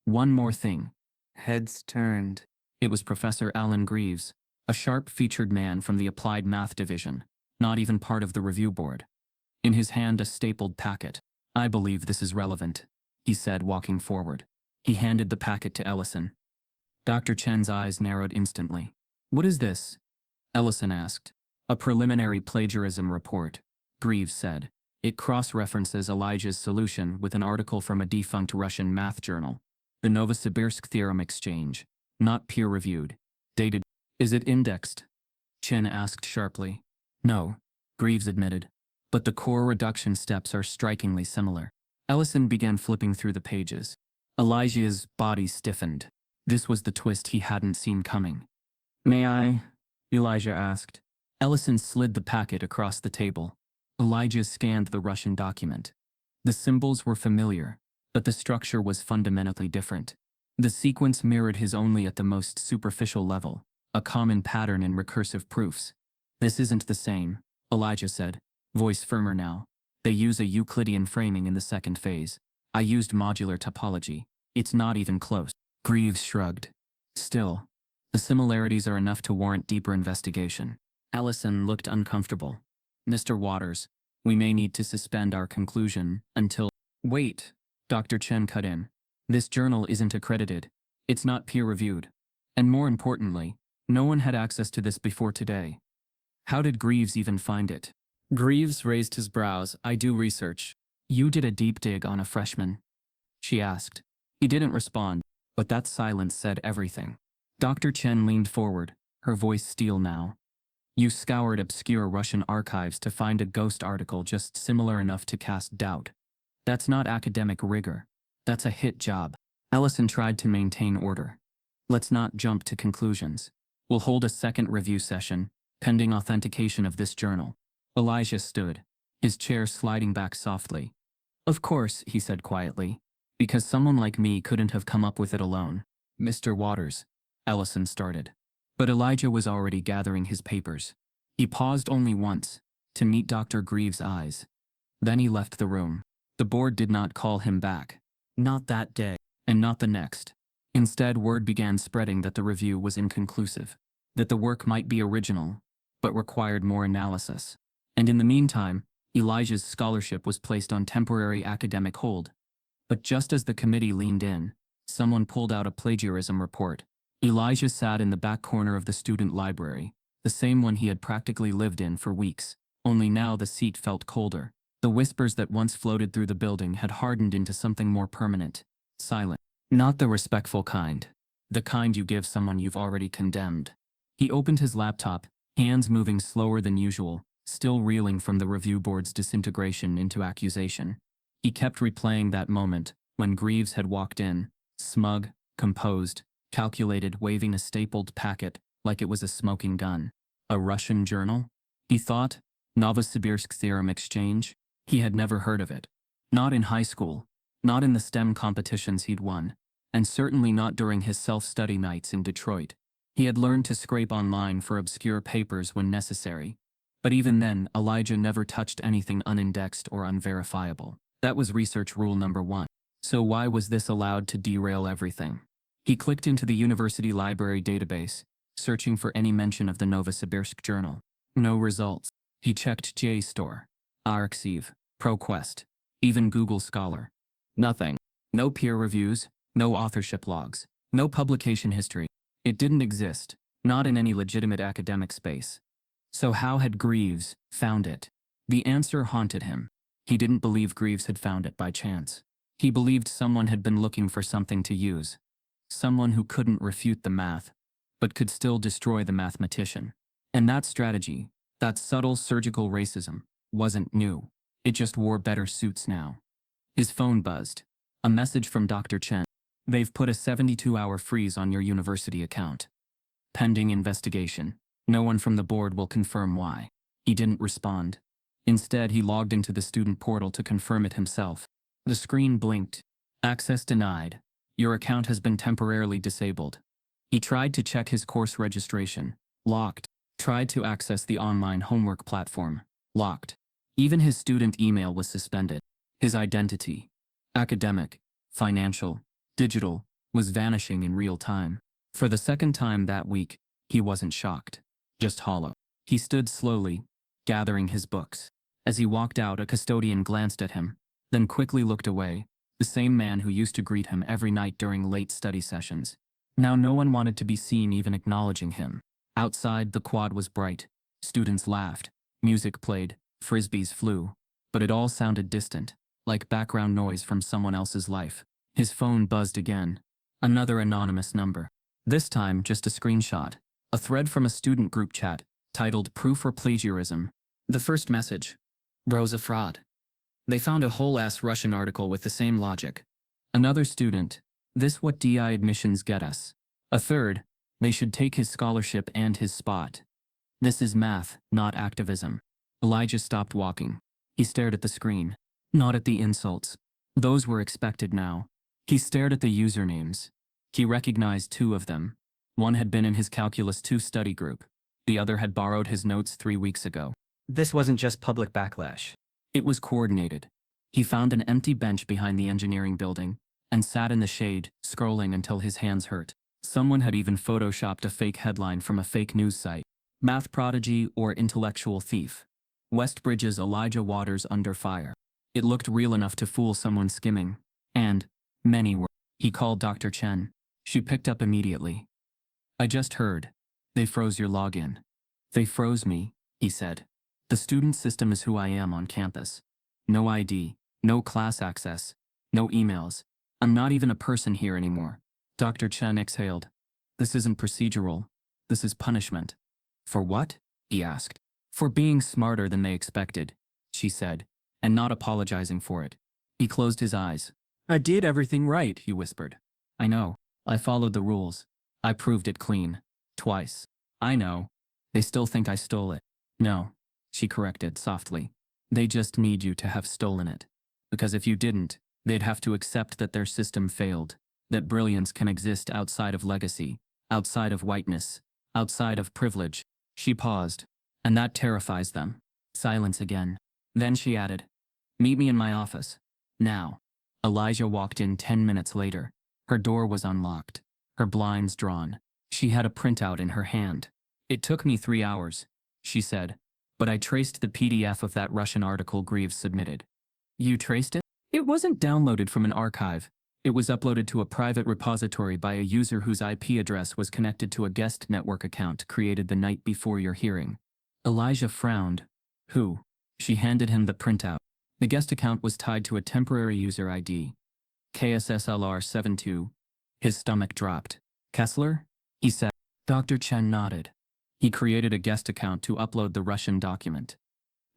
Speaker 1: "One more thing." Heads turned. It was Professor Alan Greaves, a sharp-featured man from the Applied Math Division, not even part of the review board. In his hand a stapled packet. "I believe this is relevant," he said, walking forward. He handed the packet to Ellison. Dr. Chen's eyes narrowed instantly. "What is this?" Ellison asked. "A preliminary plagiarism report," Greaves said. "It cross-references Elijah's solution with an article from a defunct Russian math journal, the Novosibirsk Theorem Exchange, not peer-reviewed. Dated. Is it indexed?" Chen asked sharply. "No," Greaves admitted. "But the core reduction steps are strikingly similar." Ellison began flipping through the pages. Elijah's body stiffened. This was the twist he hadn't seen coming. "May I?" Elijah asked. Ellison slid the packet across the table. Elijah scanned the Russian document. The symbols were familiar, but the structure was fundamentally different. The sequence mirrored his only at the most superficial level, a common pattern in recursive proofs. "This isn't the same," Elijah said, voice firmer now. "They use a Euclidean framing in the second phase. I used modular topology. It's not even close." Greaves shrugged. "Still, the similarities are enough to warrant deeper investigation." Ellison looked uncomfortable. "Mr. Waters, we may need to suspend our conclusion until—" "Wait," Dr. Chen cut in. "This journal isn't accredited. It's not peer-reviewed. And more importantly, no one had access to this before today. How did Greaves even find it?" Greaves raised his brows. "I do research." "You did a deep dig on a freshman?" she asked. He didn't respond, but that silence said everything. Dr. Chen leaned forward, her voice steel now. "You scoured obscure Russian archives to find a ghost article just similar enough to cast doubt. That's not academic rigor. That's a hit job." Ellison tried to maintain order. "Let's not jump to conclusions. We'll hold a second review session, pending authentication of this journal." Elijah stood, his chair sliding back softly. "Of course," he said quietly, Because someone like me couldn't have come up with it alone. Mr. Waters, Ellison started. But Elijah was already gathering his papers. He paused only once, to meet Dr. Greaves' eyes. Then he left the room. The board did not call him back. Not that day, and not the next. Instead, word began spreading that the review was inconclusive, that the work might be original, but required more analysis. And in the meantime, Elijah's scholarship was placed on temporary academic hold. But just as the committee leaned in, someone pulled out a plagiarism report. Elijah sat in the back corner of the student library, the same one he had practically lived in for weeks, only now the seat felt colder. The whispers that once floated through the building had hardened into something more permanent, silent. Not the respectful kind. The kind you give someone you've already condemned. He opened his laptop, hands moving slower than usual, still reeling from the review board's disintegration into accusation. He kept replaying that moment, when Greaves had walked in, smug, composed, calculated, waving a stapled packet like it was a smoking gun. A Russian journal? He thought. Novosibirsk Theorem Exchange? He had never heard of it. Not in high school. Not in the STEM competitions he'd won. And certainly not during his self-study nights in Detroit. He had learned to scrape online for obscure papers when necessary. But even then, Elijah never touched anything unindexed or unverifiable. That was research rule number 1. So why was this allowed to derail everything? He clicked into the university library database, searching for any mention of the Novosibirsk journal. No results. He checked JSTOR, Arxiv, ProQuest, even Google Scholar. Nothing. No peer reviews, no authorship logs, no publication history. It didn't exist, not in any legitimate academic space. So how had Greaves found it? The answer haunted him. He didn't believe Greaves had found it by chance. He believed someone had been looking for something to use. Someone who couldn't refute the math, but could still destroy the mathematician. And that strategy, that subtle surgical racism, wasn't new. It just wore better suits now. His phone buzzed. A message from Dr. Chen. They've put a 72-hour freeze on your university account. Pending investigation. No one from the board will confirm why. He didn't respond. Instead, he logged into the student portal to confirm it himself. The screen blinked. Access denied. Your account has been temporarily disabled. He tried to check his course registration. Locked. Tried to access the online homework platform. Locked. Even his student email was suspended. His identity, academic, financial, digital, was vanishing in real time. For the second time that week, he wasn't shocked, just hollow. He stood slowly, gathering his books. As he walked out, a custodian glanced at him, then quickly looked away, the same man who used to greet him every night during late study sessions. Now no one wanted to be seen even acknowledging him. Outside, the quad was bright. Students laughed. Music played. Frisbees flew. But it all sounded distant, like background noise from someone else's life. His phone buzzed again. Another anonymous number. This time, just a screenshot. A thread from a student group chat, titled Proof for Plagiarism. The first message. Bro's a fraud. They found a whole-ass Russian article with the same logic. Another student. This what DI admissions get us. A third. They should take his scholarship and his spot. This is math, not activism. Elijah stopped walking. He stared at the screen. Not at the insults. Those were expected now. He stared at the usernames. He recognized 2 of them. One had been in his Calculus 2 study group. The other had borrowed his notes 3 weeks ago.
Speaker 3: This wasn't just public backlash.
Speaker 1: It was coordinated. He found an empty bench behind the engineering building and sat in the shade, scrolling until his hands hurt. Someone had even photoshopped a fake headline from a fake news site. Math prodigy or intellectual thief. Westbridge's Elijah Waters under fire. It looked real enough to fool someone skimming. And many were. He called Dr. Chen. She picked up immediately. I just heard. They froze your login. They froze me, he said. The student system is who I am on campus. No ID, no class access, no emails. I'm not even a person here anymore. Dr. Chen exhaled. This isn't procedural. This is punishment. For what? He asked. For being smarter than they expected, she said, and not apologizing for it. He closed his eyes. I did everything right, he whispered. I know. I followed the rules. I proved it clean. Twice. I know. They still think I stole it. No, she corrected softly. They just need you to have stolen it. Because if you didn't, They'd have to accept that their system failed, that brilliance can exist outside of legacy, outside of whiteness, outside of privilege. She paused, and that terrifies them. Silence again. Then she added, "Meet me in my office. Now." Elijah walked in 10 minutes later. Her door was unlocked, her blinds drawn. She had a printout in her hand. "It took me 3 hours," she said, "but I traced the PDF of that Russian article Greaves submitted." "You traced it?" "It wasn't downloaded from an archive. It was uploaded to a private repository by a user whose IP address was connected to a guest network account created the night before your hearing." Elijah frowned. "Who?" She handed him the printout. The guest account was tied to a temporary user ID, KSSLR72. His stomach dropped. "Kessler?" he said. Dr. Chen nodded. He created a guest account to upload the Russian document.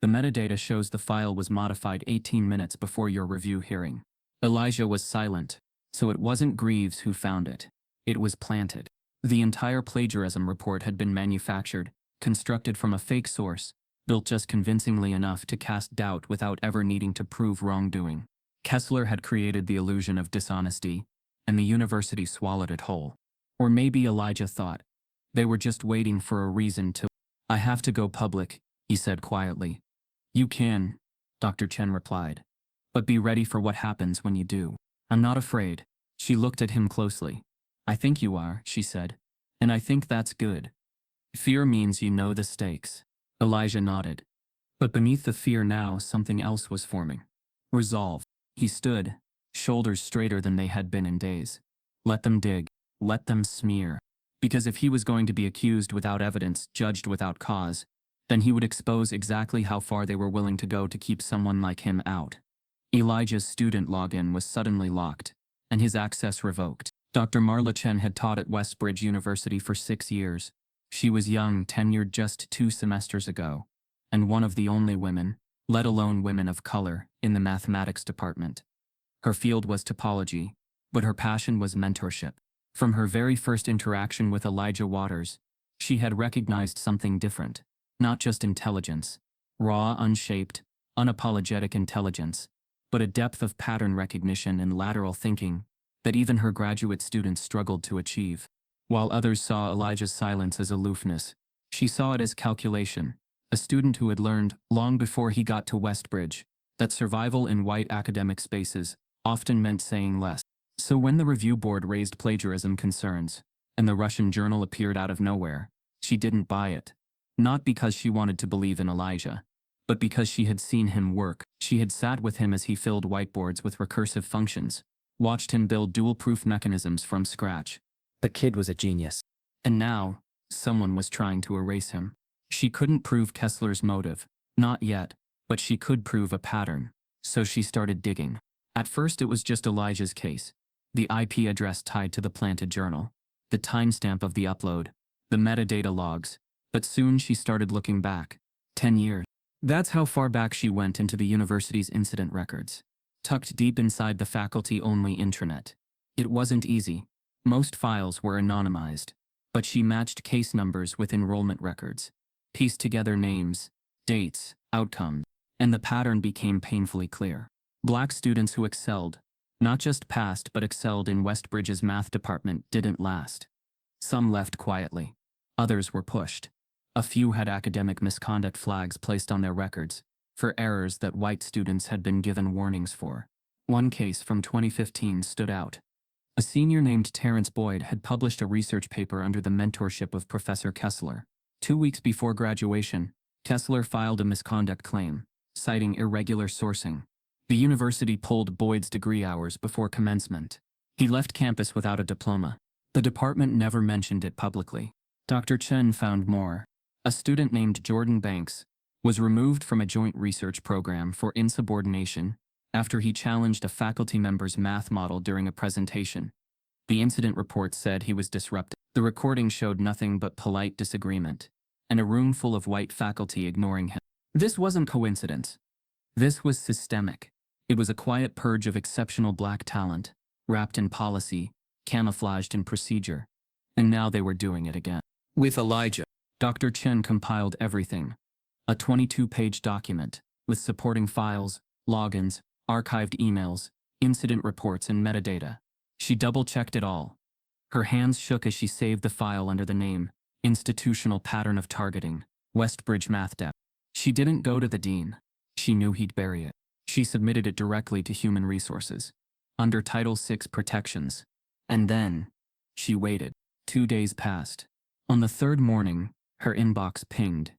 Speaker 1: The metadata shows the file was modified 18 minutes before your review hearing. Elijah was silent. So it wasn't Greaves who found it. It was planted. The entire plagiarism report had been manufactured, constructed from a fake source, built just convincingly enough to cast doubt without ever needing to prove wrongdoing. Kessler had created the illusion of dishonesty, and the university swallowed it whole. Or maybe Elijah thought, they were just waiting for a reason to. "I have to go public," he said quietly. "You can," Dr. Chen replied. "But be ready for what happens when you do." "I'm not afraid." She looked at him closely. "I think you are," she said. "And I think that's good. Fear means you know the stakes." Elijah nodded. But beneath the fear now something else was forming. Resolve. He stood, shoulders straighter than they had been in days. Let them dig. Let them smear. Because if he was going to be accused without evidence, judged without cause, then he would expose exactly how far they were willing to go to keep someone like him out. Elijah's student login was suddenly locked, and his access revoked. Dr. Marla Chen had taught at Westbridge University for 6 years. She was young, tenured just 2 semesters ago, and one of the only women, let alone women of color, in the mathematics department. Her field was topology, but her passion was mentorship. From her very first interaction with Elijah Waters, she had recognized something different. Not just intelligence, raw, unshaped, unapologetic intelligence, but a depth of pattern recognition and lateral thinking that even her graduate students struggled to achieve. While others saw Elijah's silence as aloofness, she saw it as calculation. A student who had learned, long before he got to Westbridge, that survival in white academic spaces often meant saying less. So when the review board raised plagiarism concerns, and the Russian journal appeared out of nowhere, she didn't buy it. Not because she wanted to believe in Elijah, but because she had seen him work. She had sat with him as he filled whiteboards with recursive functions, watched him build dual-proof mechanisms from scratch.
Speaker 3: The kid was a genius.
Speaker 1: And now, someone was trying to erase him. She couldn't prove Kessler's motive, not yet, but she could prove a pattern. So she started digging. At first it was just Elijah's case. The IP address tied to the planted journal, the timestamp of the upload, the metadata logs, but soon she started looking back. 10 years. That's how far back she went into the university's incident records, tucked deep inside the faculty-only intranet. It wasn't easy. Most files were anonymized, but she matched case numbers with enrollment records, pieced together names, dates, outcomes, and the pattern became painfully clear. Black students who excelled, not just passed but excelled in Westbridge's math department, didn't last. Some left quietly. Others were pushed. A few had academic misconduct flags placed on their records for errors that white students had been given warnings for. One case from 2015 stood out. A senior named Terrence Boyd had published a research paper under the mentorship of Professor Kessler. 2 weeks before graduation, Kessler filed a misconduct claim, citing irregular sourcing. The university pulled Boyd's degree hours before commencement. He left campus without a diploma. The department never mentioned it publicly. Dr. Chen found more. A student named Jordan Banks was removed from a joint research program for insubordination after he challenged a faculty member's math model during a presentation. The incident report said he was disruptive. The recording showed nothing but polite disagreement, and a room full of white faculty ignoring him. This wasn't coincidence. This was systemic. It was a quiet purge of exceptional black talent, wrapped in policy, camouflaged in procedure. And now they were doing it again. With Elijah, Dr. Chen compiled everything. A 22-page document, with supporting files, logins, archived emails, incident reports and metadata. She double-checked it all. Her hands shook as she saved the file under the name, Institutional Pattern of Targeting, Westbridge Math Dep. She didn't go to the dean. She knew he'd bury it. She submitted it directly to Human Resources, under Title VI protections. And then, she waited. 2 days passed. On the third morning, her inbox pinged.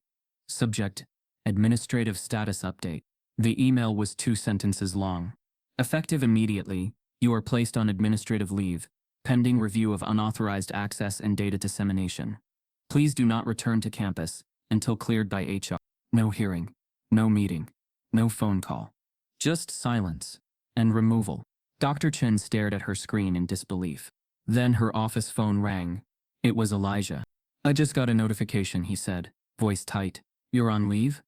Speaker 1: Subject, Administrative Status Update. The email was 2 sentences long. Effective immediately, you are placed on administrative leave, pending review of unauthorized access and data dissemination. Please do not return to campus until cleared by HR. No hearing, no meeting, no phone call. Just silence and removal. Dr. Chen stared at her screen in disbelief. Then her office phone rang. It was Elijah. I just got a notification, he said, voice tight. You're on leave?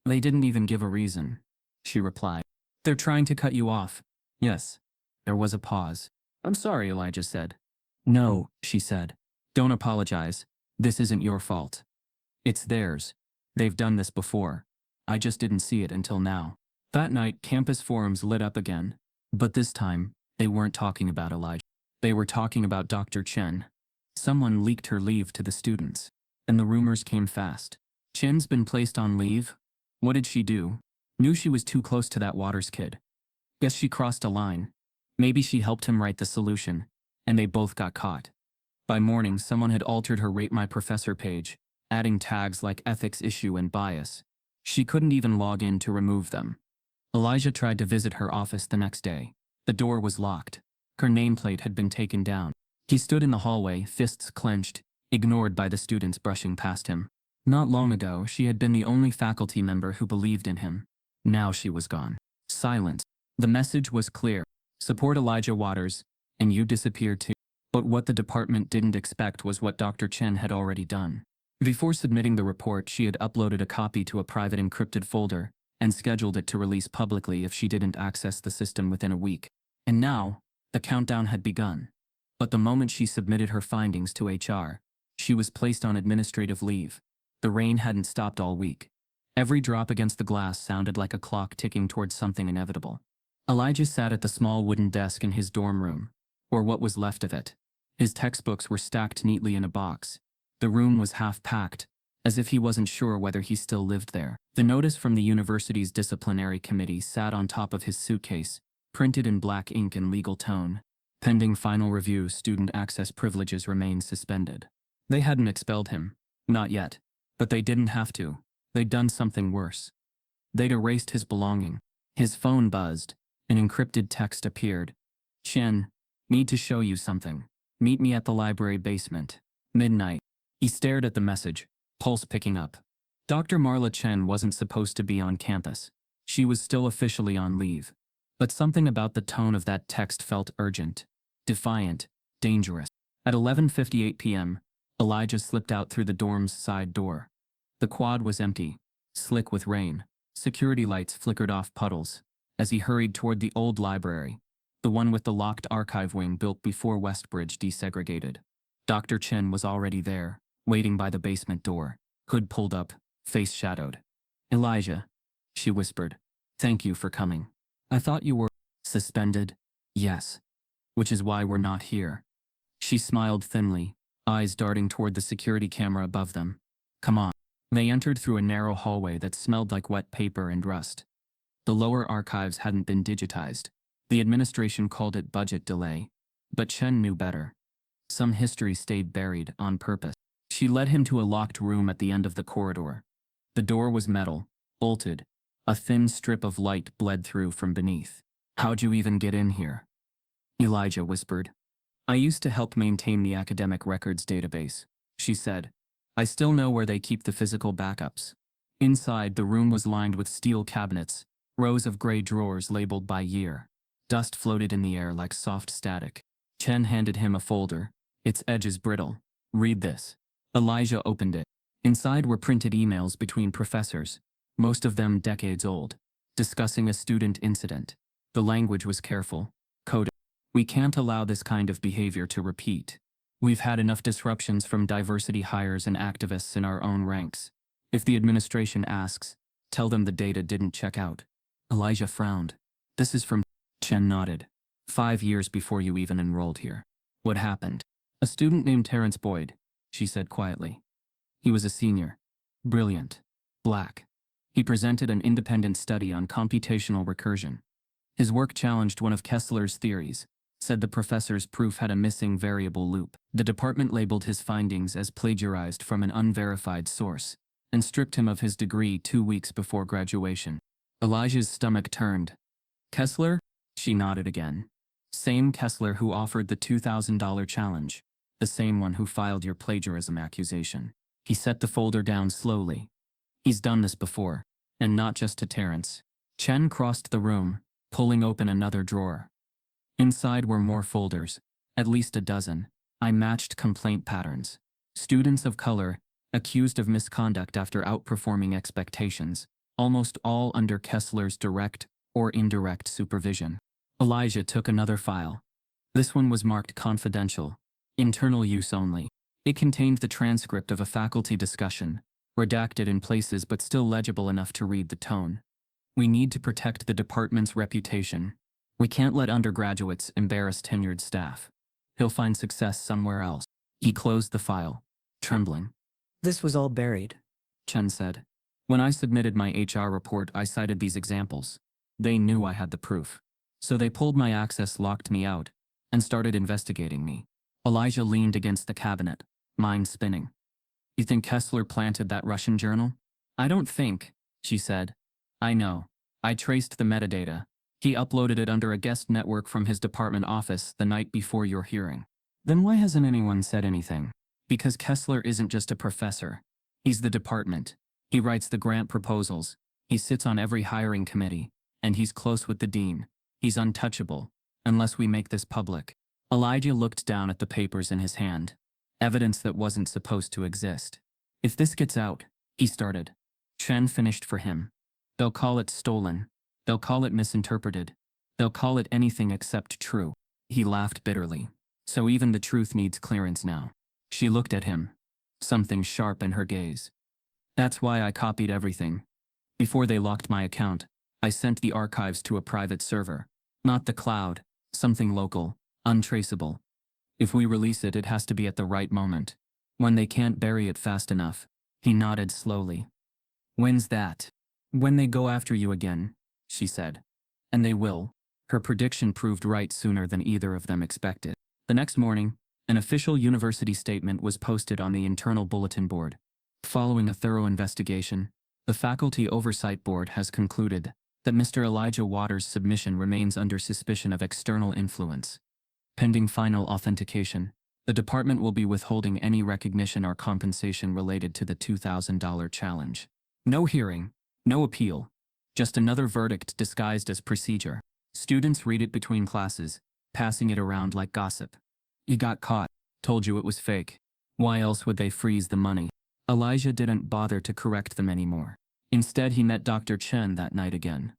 Speaker 1: They didn't even give a reason, she replied. They're trying to cut you off. Yes. There was a pause. I'm sorry, Elijah said. No, she said. Don't apologize. This isn't your fault. It's theirs. They've done this before. I just didn't see it until now. That night, campus forums lit up again. But this time, they weren't talking about Elijah. They were talking about Dr. Chen. Someone leaked her leave to the students. And the rumors came fast. Chen's been placed on leave? What did she do? Knew she was too close to that Waters kid. Guess she crossed a line. Maybe she helped him write the solution, and they both got caught. By morning, someone had altered her Rate My Professor page, adding tags like ethics issue and bias. She couldn't even log in to remove them. Elijah tried to visit her office the next day. The door was locked. Her nameplate had been taken down. He stood in the hallway, fists clenched, ignored by the students brushing past him. Not long ago, she had been the only faculty member who believed in him. Now she was gone. Silence. The message was clear. Support Elijah Waters, and you disappear too. But what the department didn't expect was what Dr. Chen had already done. Before submitting the report, she had uploaded a copy to a private encrypted folder and scheduled it to release publicly if she didn't access the system within a week. And now, the countdown had begun. But the moment she submitted her findings to HR, she was placed on administrative leave. The rain hadn't stopped all week. Every drop against the glass sounded like a clock ticking towards something inevitable. Elijah sat at the small wooden desk in his dorm room, or what was left of it. His textbooks were stacked neatly in a box. The room was half-packed, as if he wasn't sure whether he still lived there. The notice from the university's disciplinary committee sat on top of his suitcase, printed in black ink and legal tone. Pending final review, student access privileges remain suspended. They hadn't expelled him. Not yet. But they didn't have to. They'd done something worse. They'd erased his belonging. His phone buzzed. An encrypted text appeared. Chen, need to show you something. Meet me at the library basement. Midnight. He stared at the message, pulse picking up. Dr. Marla Chen wasn't supposed to be on campus. She was still officially on leave. But something about the tone of that text felt urgent, defiant, dangerous. At 11:58 p.m., Elijah slipped out through the dorm's side door. The quad was empty, slick with rain. Security lights flickered off puddles. As he hurried toward the old library, the one with the locked archive wing built before Westbridge desegregated. Dr. Chen was already there, waiting by the basement door, hood pulled up, face shadowed. Elijah, she whispered, thank you for coming. I thought you were suspended. Yes. Which is why we're not here. She smiled thinly, eyes darting toward the security camera above them. Come on. They entered through a narrow hallway that smelled like wet paper and rust. The lower archives hadn't been digitized. The administration called it budget delay. But Chen knew better. Some history stayed buried on purpose. She led him to a locked room at the end of the corridor. The door was metal, bolted. A thin strip of light bled through from beneath. How'd you even get in here? Elijah whispered. I used to help maintain the academic records database, she said. I still know where they keep the physical backups. Inside, the room was lined with steel cabinets, rows of gray drawers labeled by year. Dust floated in the air like soft static. Chen handed him a folder. Its edges brittle. Read this. Elijah opened it. Inside were printed emails between professors, most of them decades old, discussing a student incident. The language was careful, coded. We can't allow this kind of behavior to repeat. We've had enough disruptions from diversity hires and activists in our own ranks. If the administration asks, tell them the data didn't check out. Elijah frowned. This is from... Chen nodded. 5 years before you even enrolled here. What happened? A student named Terrence Boyd, she said quietly. He was a senior. Brilliant. Black. He presented an independent study on computational recursion. His work challenged one of Kessler's theories, said the professor's proof had a missing variable loop. The department labeled his findings as plagiarized from an unverified source, and stripped him of his degree 2 weeks before graduation. Elijah's stomach turned. Kessler? She nodded again. Same Kessler who offered the $2,000 challenge. The same one who filed your plagiarism accusation. He set the folder down slowly. He's done this before, and not just to Terrence. Chen crossed the room, pulling open another drawer. Inside were more folders, at least a dozen. I matched complaint patterns. Students of color, accused of misconduct after outperforming expectations, almost all under Kessler's direct or indirect supervision. Elijah took another file. This one was marked confidential, internal use only. It contained the transcript of a faculty discussion, redacted in places but still legible enough to read the tone. We need to protect the department's reputation. We can't let undergraduates embarrass tenured staff. He'll find success somewhere else. He closed the file, trembling.
Speaker 3: This was all buried.
Speaker 1: Chen said. When I submitted my HR report, I cited these examples. They knew I had the proof. So they pulled my access, locked me out, and started investigating me. Elijah leaned against the cabinet, mind spinning. You think Kessler planted that Russian journal? I don't think, she said. I know. I traced the metadata. He uploaded it under a guest network from his department office the night before your hearing. Then why hasn't anyone said anything? Because Kessler isn't just a professor. He's the department. He writes the grant proposals. He sits on every hiring committee. And he's close with the dean. He's untouchable, unless we make this public. Elijah looked down at the papers in his hand. Evidence that wasn't supposed to exist. If this gets out, he started. Chen finished for him. They'll call it stolen. They'll call it misinterpreted. They'll call it anything except true. He laughed bitterly. So even the truth needs clearance now. She looked at him. Something sharp in her gaze. That's why I copied everything. Before they locked my account, I sent the archives to a private server. Not the cloud. Something local, untraceable. If we release it, it has to be at the right moment. When they can't bury it fast enough. He nodded slowly. When's that? When they go after you again, she said. And they will. Her prediction proved right sooner than either of them expected. The next morning, an official university statement was posted on the internal bulletin board. Following a thorough investigation, the Faculty Oversight Board has concluded that Mr. Elijah Waters' submission remains under suspicion of external influence. Pending final authentication, the department will be withholding any recognition or compensation related to the $2,000 challenge. No hearing, no appeal, just another verdict disguised as procedure. Students read it between classes, passing it around like gossip. You got caught, told you it was fake. Why else would they freeze the money? Elijah didn't bother to correct them anymore. Instead, he met Dr. Chen that night again.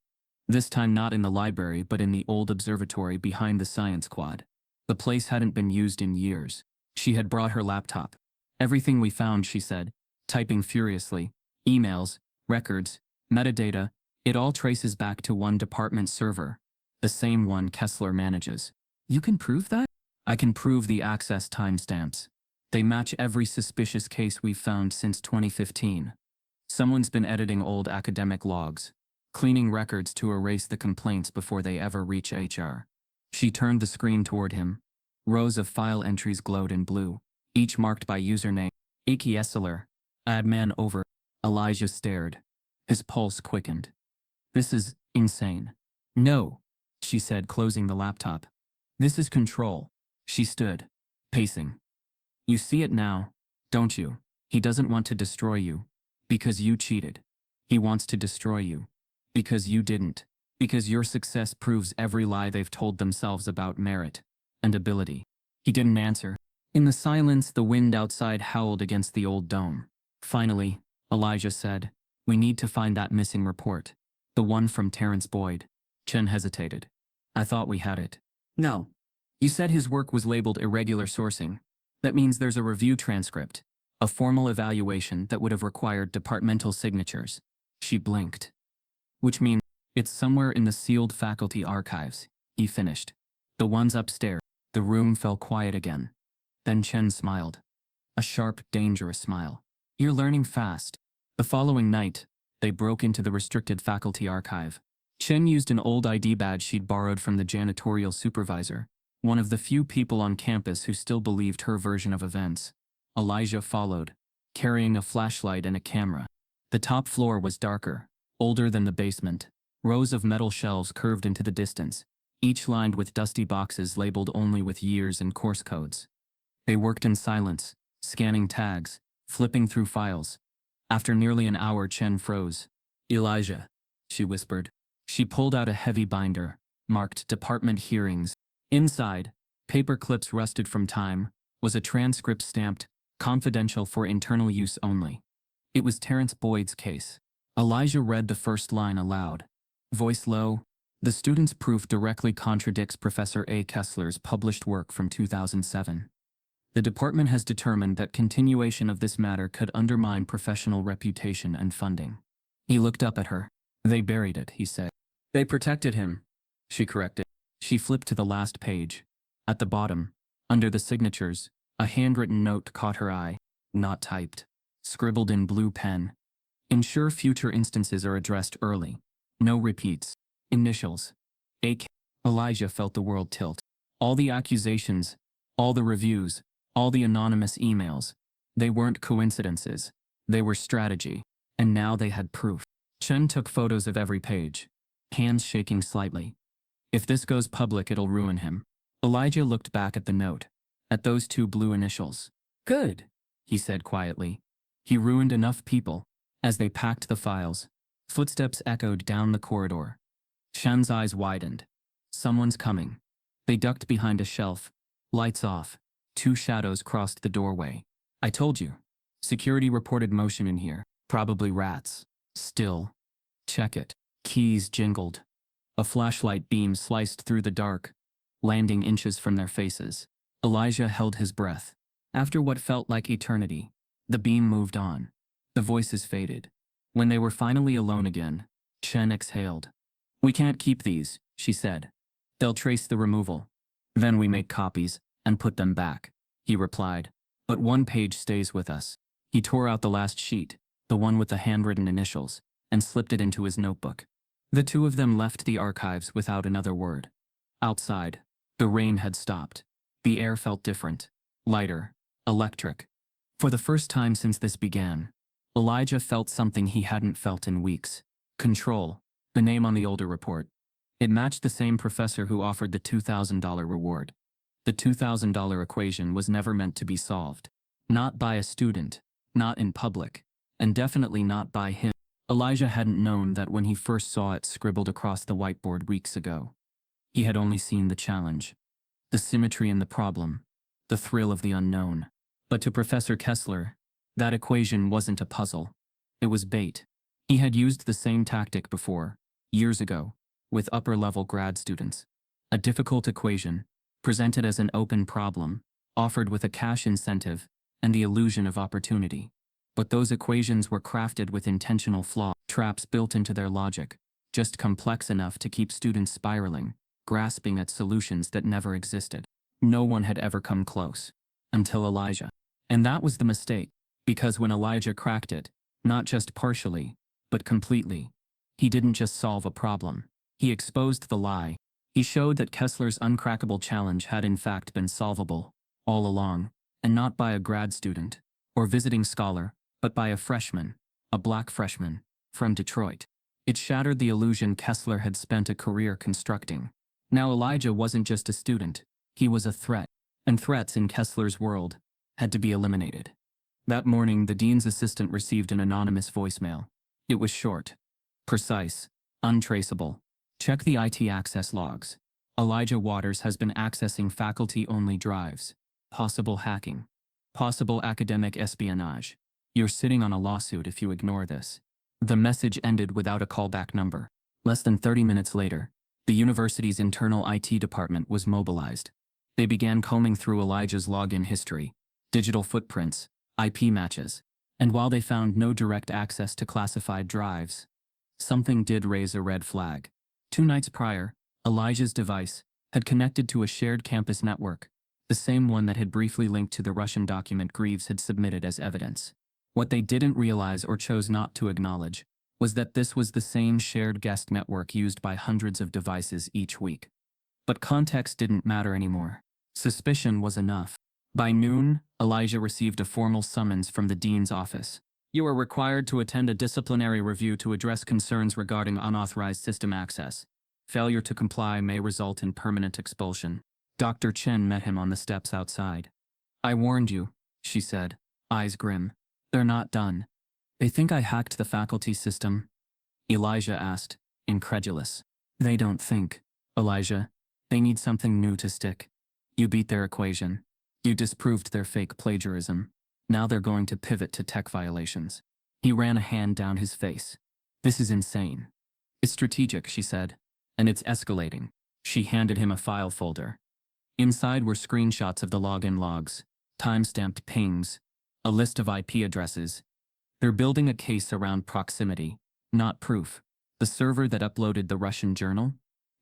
Speaker 1: This time not in the library but in the old observatory behind the science quad. The place hadn't been used in years. She had brought her laptop. Everything we found, she said, typing furiously. Emails, records, metadata, it all traces back to one department server. The same one Kessler manages. You can prove that? I can prove the access timestamps. They match every suspicious case we've found since 2015. Someone's been editing old academic logs, cleaning records to erase the complaints before they ever reach HR. She turned the screen toward him. Rows of file entries glowed in blue, each marked by username. Aki Essler. Adman over. Elijah stared. His pulse quickened. This is insane. No, she said, closing the laptop. This is control. She stood, pacing. You see it now, don't you? He doesn't want to destroy you. Because you cheated. He wants to destroy you. Because you didn't. Because your success proves every lie they've told themselves about merit and ability. He didn't answer. In the silence, the wind outside howled against the old dome. Finally, Elijah said, we need to find that missing report. The one from Terrence Boyd. Chen hesitated. I thought we had it. No. You said his work was labeled irregular sourcing. That means there's a review transcript. A formal evaluation that would have required departmental signatures. She blinked. Which means it's somewhere in the sealed faculty archives, he finished. The ones upstairs. The room fell quiet again. Then Chen smiled. A sharp, dangerous smile. You're learning fast. The following night, they broke into the restricted faculty archive. Chen used an old ID badge she'd borrowed from the janitorial supervisor, one of the few people on campus who still believed her version of events. Elijah followed, carrying a flashlight and a camera. The top floor was darker, older than the basement. Rows of metal shelves curved into the distance, each lined with dusty boxes labeled only with years and course codes. They worked in silence, scanning tags, flipping through files. After nearly an hour, Chen froze. Elijah, she whispered. She pulled out a heavy binder, marked Department Hearings. Inside, paper clips rusted from time, was a transcript stamped, confidential for internal use only. It was Terrence Boyd's case. Elijah read the first line aloud. Voice low, the student's proof directly contradicts Professor A. Kessler's published work from 2007. The department has determined that continuation of this matter could undermine professional reputation and funding. He looked up at her. They buried it, he said. They protected him, she corrected. She flipped to the last page. At the bottom, under the signatures, a handwritten note caught her eye. Not typed. Scribbled in blue pen. Ensure future instances are addressed early. No repeats. Initials. A. Elijah felt the world tilt. All the accusations, all the reviews, all the anonymous emails. They weren't coincidences. They were strategy. And now they had proof. Chen took photos of every page, hands shaking slightly. If this goes public, it'll ruin him. Elijah looked back at the note, at those two blue initials. Good, he said quietly. He ruined enough people. As they packed the files, footsteps echoed down the corridor. Chen's eyes widened. Someone's coming. They ducked behind a shelf. Lights off. Two shadows crossed the doorway. I told you. Security reported motion in here. Probably rats. Still. Check it. Keys jingled. A flashlight beam sliced through the dark, landing inches from their faces. Elijah held his breath. After what felt like eternity, the beam moved on. The voices faded. When they were finally alone again, Chen exhaled. We can't keep these, she said. They'll trace the removal. Then we make copies and put them back, he replied. But one page stays with us. He tore out the last sheet, the one with the handwritten initials, and slipped it into his notebook. The two of them left the archives without another word. Outside, the rain had stopped. The air felt different, lighter, electric. For the first time since this began, Elijah felt something he hadn't felt in weeks. Control, the name on the older report. It matched the same professor who offered the $2,000 reward. The $2,000 equation was never meant to be solved. Not by a student, not in public, and definitely not by him. Elijah hadn't known that when he first saw it scribbled across the whiteboard weeks ago. He had only seen the challenge, the symmetry in the problem, the thrill of the unknown. But to Professor Kessler, that equation wasn't a puzzle. It was bait. He had used the same tactic before, years ago, with upper-level grad students. A difficult equation, presented as an open problem, offered with a cash incentive and the illusion of opportunity. But those equations were crafted with intentional flaws, traps built into their logic, just complex enough to keep students spiraling, grasping at solutions that never existed. No one had ever come close. Until Elijah. And that was the mistake, because when Elijah cracked it, not just partially, but completely, he didn't just solve a problem. He exposed the lie. He showed that Kessler's uncrackable challenge had in fact been solvable, all along, and not by a grad student or visiting scholar, but by a freshman, a black freshman, from Detroit. It shattered the illusion Kessler had spent a career constructing. Now Elijah wasn't just a student, he was a threat, and threats in Kessler's world had to be eliminated. That morning, the dean's assistant received an anonymous voicemail. It was short, precise, untraceable. Check the IT access logs. Elijah Waters has been accessing faculty-only drives. Possible hacking. Possible academic espionage. You're sitting on a lawsuit if you ignore this. The message ended without a callback number. Less than 30 minutes later, the university's internal IT department was mobilized. They began combing through Elijah's login history, digital footprints, IP matches, and while they found no direct access to classified drives, something did raise a red flag. 2 nights prior, Elijah's device had connected to a shared campus network, the same one that had briefly linked to the Russian document Greaves had submitted as evidence. What they didn't realize or chose not to acknowledge was that this was the same shared guest network used by hundreds of devices each week. But context didn't matter anymore. Suspicion was enough. By noon, Elijah received a formal summons from the dean's office. You are required to attend a disciplinary review to address concerns regarding unauthorized system access. Failure to comply may result in permanent expulsion. Dr. Chen met him on the steps outside. I warned you, she said, eyes grim. They're not done. They think I hacked the faculty system? Elijah asked, incredulous. They don't think, Elijah. They need something new to stick. You beat their equation. You disproved their fake plagiarism. Now they're going to pivot to tech violations. He ran a hand down his face. This is insane. It's strategic, she said, and it's escalating. She handed him a file folder. Inside were screenshots of the login logs, time-stamped pings, a list of IP addresses. They're building a case around proximity, not proof. The server that uploaded the Russian journal?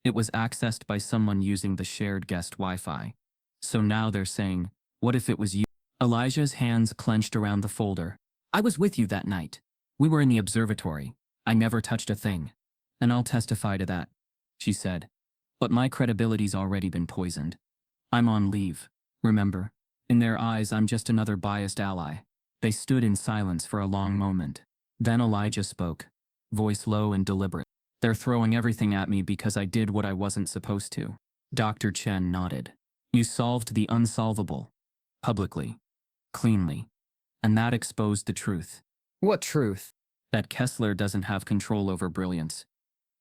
Speaker 1: It was accessed by someone using the shared guest Wi-Fi. So now they're saying, what if it was you? Elijah's hands clenched around the folder. I was with you that night. We were in the observatory. I never touched a thing. And I'll testify to that, she said. But my credibility's already been poisoned. I'm on leave, remember? In their eyes, I'm just another biased ally. They stood in silence for a long moment. Then Elijah spoke, voice low and deliberate. They're throwing everything at me because I did what I wasn't supposed to. Dr. Chen nodded. You solved the unsolvable. Publicly. Cleanly. And that exposed the truth.
Speaker 3: What truth?
Speaker 1: That Kessler doesn't have control over brilliance.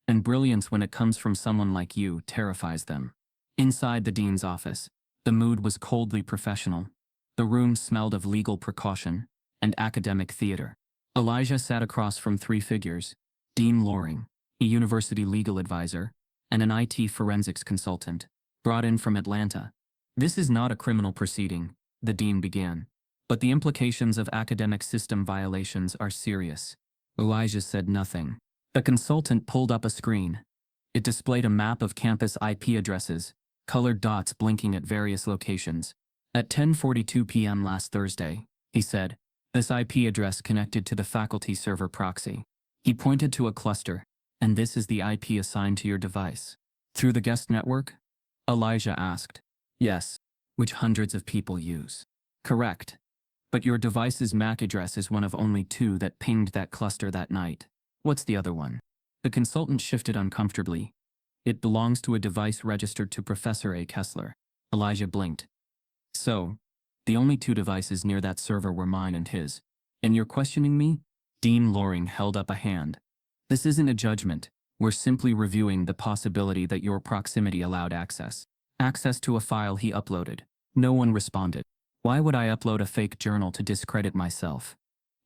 Speaker 1: And brilliance, when it comes from someone like you, terrifies them. Inside the dean's office, the mood was coldly professional. The room smelled of legal precaution and academic theater. Elijah sat across from three figures: Dean Loring, a university legal advisor, and an IT forensics consultant, brought in from Atlanta. This is not a criminal proceeding, the dean began, but the implications of academic system violations are serious. Elijah said nothing. The consultant pulled up a screen. It displayed a map of campus IP addresses, colored dots blinking at various locations. At 10:42 p.m. last Thursday, he said, this IP address connected to the faculty server proxy. He pointed to a cluster, and this is the IP assigned to your device. Through the guest network? Elijah asked. Yes, which hundreds of people use. Correct. But your device's MAC address is one of only two that pinged that cluster that night. What's the other one? The consultant shifted uncomfortably. It belongs to a device registered to Professor A. Kessler. Elijah blinked. So, the only two devices near that server were mine and his. And you're questioning me? Dean Loring held up a hand. This isn't a judgment. We're simply reviewing the possibility that your proximity allowed access. Access to a file he uploaded. No one responded. Why would I upload a fake journal to discredit myself?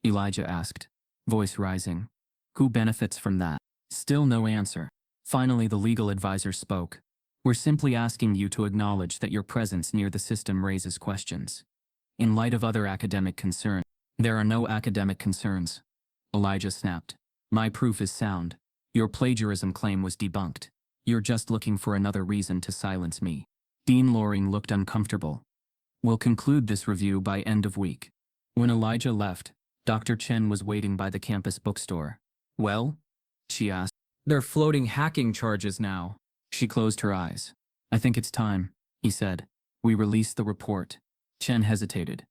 Speaker 1: Elijah asked, voice rising. Who benefits from that? Still no answer. Finally, the legal advisor spoke. We're simply asking you to acknowledge that your presence near the system raises questions. In light of other academic concerns, there are no academic concerns. Elijah snapped. My proof is sound. Your plagiarism claim was debunked. You're just looking for another reason to silence me. Dean Loring looked uncomfortable. We'll conclude this review by end of week. When Elijah left, Dr. Chen was waiting by the campus bookstore. Well? She asked. They're floating hacking charges now. She closed her eyes. I think it's time, he said. We release the report. Chen hesitated.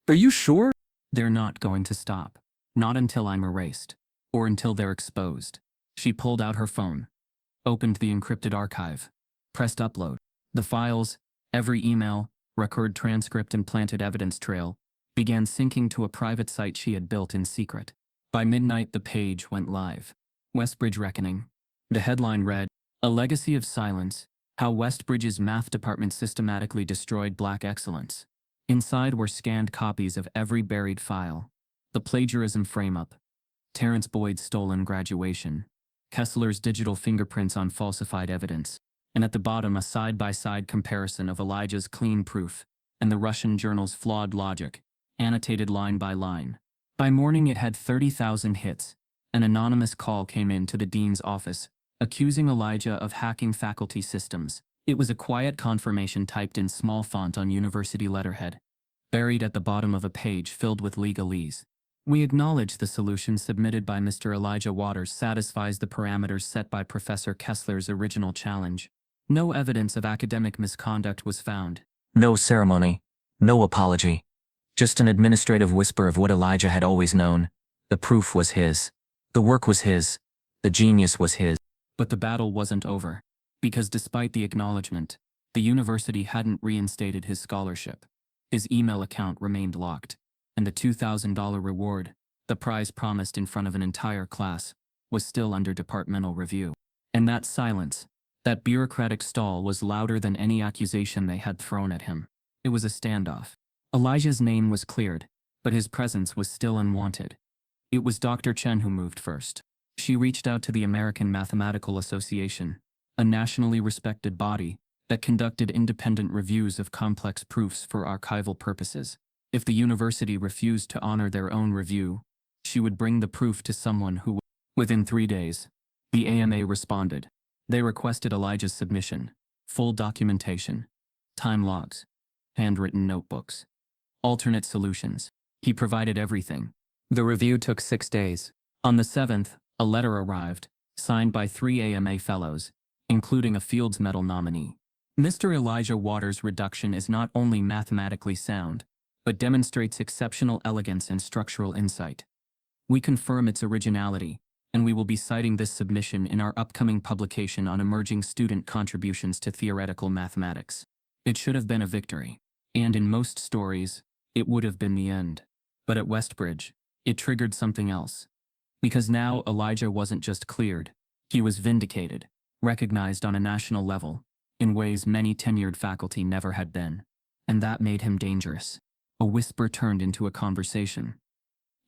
Speaker 1: Are you sure? They're not going to stop. Not until I'm erased. Or until they're exposed. She pulled out her phone. Opened the encrypted archive. Pressed upload. The files, every email, record transcript and planted evidence trail, began syncing to a private site she had built in secret. By midnight, the page went live. Westbridge Reckoning. The headline read, A Legacy of Silence, How Westbridge's Math Department Systematically Destroyed Black Excellence. Inside were scanned copies of every buried file. The plagiarism frame-up. Terrence Boyd's stolen graduation. Kessler's digital fingerprints on falsified evidence. And at the bottom, a side-by-side comparison of Elijah's clean proof and the Russian journal's flawed logic, annotated line by line. By morning, it had 30,000 hits. An anonymous call came in to the dean's office, accusing Elijah of hacking faculty systems, It was a quiet confirmation typed in small font on university letterhead, buried at the bottom of a page filled with legalese. We acknowledge the solution submitted by Mr. Elijah Waters satisfies the parameters set by Professor Kessler's original challenge. No evidence of academic misconduct was found.
Speaker 4: No ceremony. No apology. Just an administrative whisper of what Elijah had always known. The proof was his. The work was his. The genius was his.
Speaker 1: But the battle wasn't over. Because despite the acknowledgement, the university hadn't reinstated his scholarship. His email account remained locked, and the $2,000 reward, the prize promised in front of an entire class, was still under departmental review. And that silence, that bureaucratic stall was louder than any accusation they had thrown at him. It was a standoff. Elijah's name was cleared, but his presence was still unwanted. It was Dr. Chen who moved first. She reached out to the American Mathematical Association, a nationally respected body that conducted independent reviews of complex proofs for archival purposes. If the university refused to honor their own review, she would bring the proof to someone who would. Within 3 days, the AMA responded. They requested Elijah's submission, full documentation, time logs, handwritten notebooks, alternate solutions. He provided everything. The review took 6 days. On the 7th, a letter arrived, signed by 3 AMA fellows, including a Fields Medal nominee. Mr. Elijah Waters' reduction is not only mathematically sound, but demonstrates exceptional elegance and structural insight. We confirm its originality, and we will be citing this submission in our upcoming publication on emerging student contributions to theoretical mathematics. It should have been a victory, and in most stories, it would have been the end. But at Westbridge, it triggered something else. Because now Elijah wasn't just cleared, he was vindicated, recognized on a national level, in ways many tenured faculty never had been. And that made him dangerous. A whisper turned into a conversation.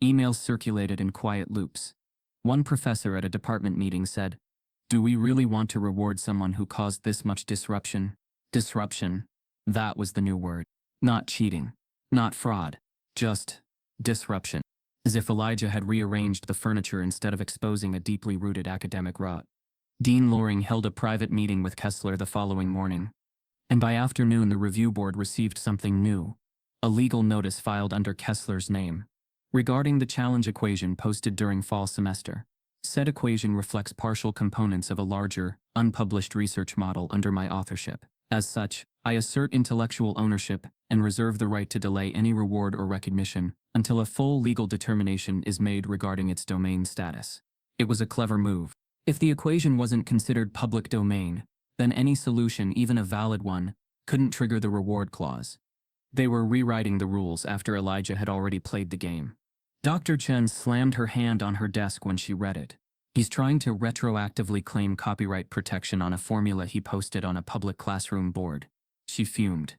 Speaker 1: Emails circulated in quiet loops. One professor at a department meeting said, "Do we really want to reward someone who caused this much disruption?" Disruption. That was the new word. Not cheating. Not fraud. Just disruption. As if Elijah had rearranged the furniture instead of exposing a deeply rooted academic rot. Dean Loring held a private meeting with Kessler the following morning. And by afternoon the review board received something new. A legal notice filed under Kessler's name. Regarding the challenge equation posted during fall semester. Said equation reflects partial components of a larger, unpublished research model under my authorship. As such, I assert intellectual ownership and reserve the right to delay any reward or recognition until a full legal determination is made regarding its domain status. It was a clever move. If the equation wasn't considered public domain, then any solution, even a valid one, couldn't trigger the reward clause. They were rewriting the rules after Elijah had already played the game. Dr. Chen slammed her hand on her desk when she read it. He's trying to retroactively claim copyright protection on a formula he posted on a public classroom board. She fumed.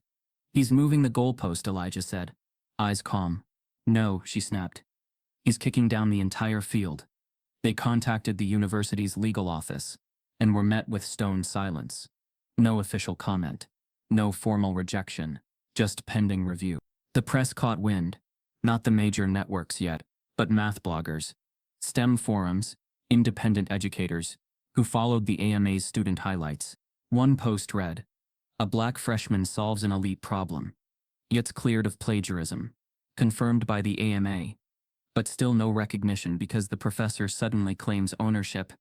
Speaker 1: He's moving the goalpost, Elijah said, eyes calm. No, she snapped. He's kicking down the entire field. They contacted the university's legal office and were met with stone silence. No official comment. No formal rejection. Just pending review. The press caught wind. Not the major networks yet, but math bloggers, STEM forums, independent educators, who followed the AMA's student highlights. One post read, "A black freshman solves an elite problem. Gets cleared of plagiarism. Confirmed by the AMA. But still no recognition because the professor suddenly claims ownership.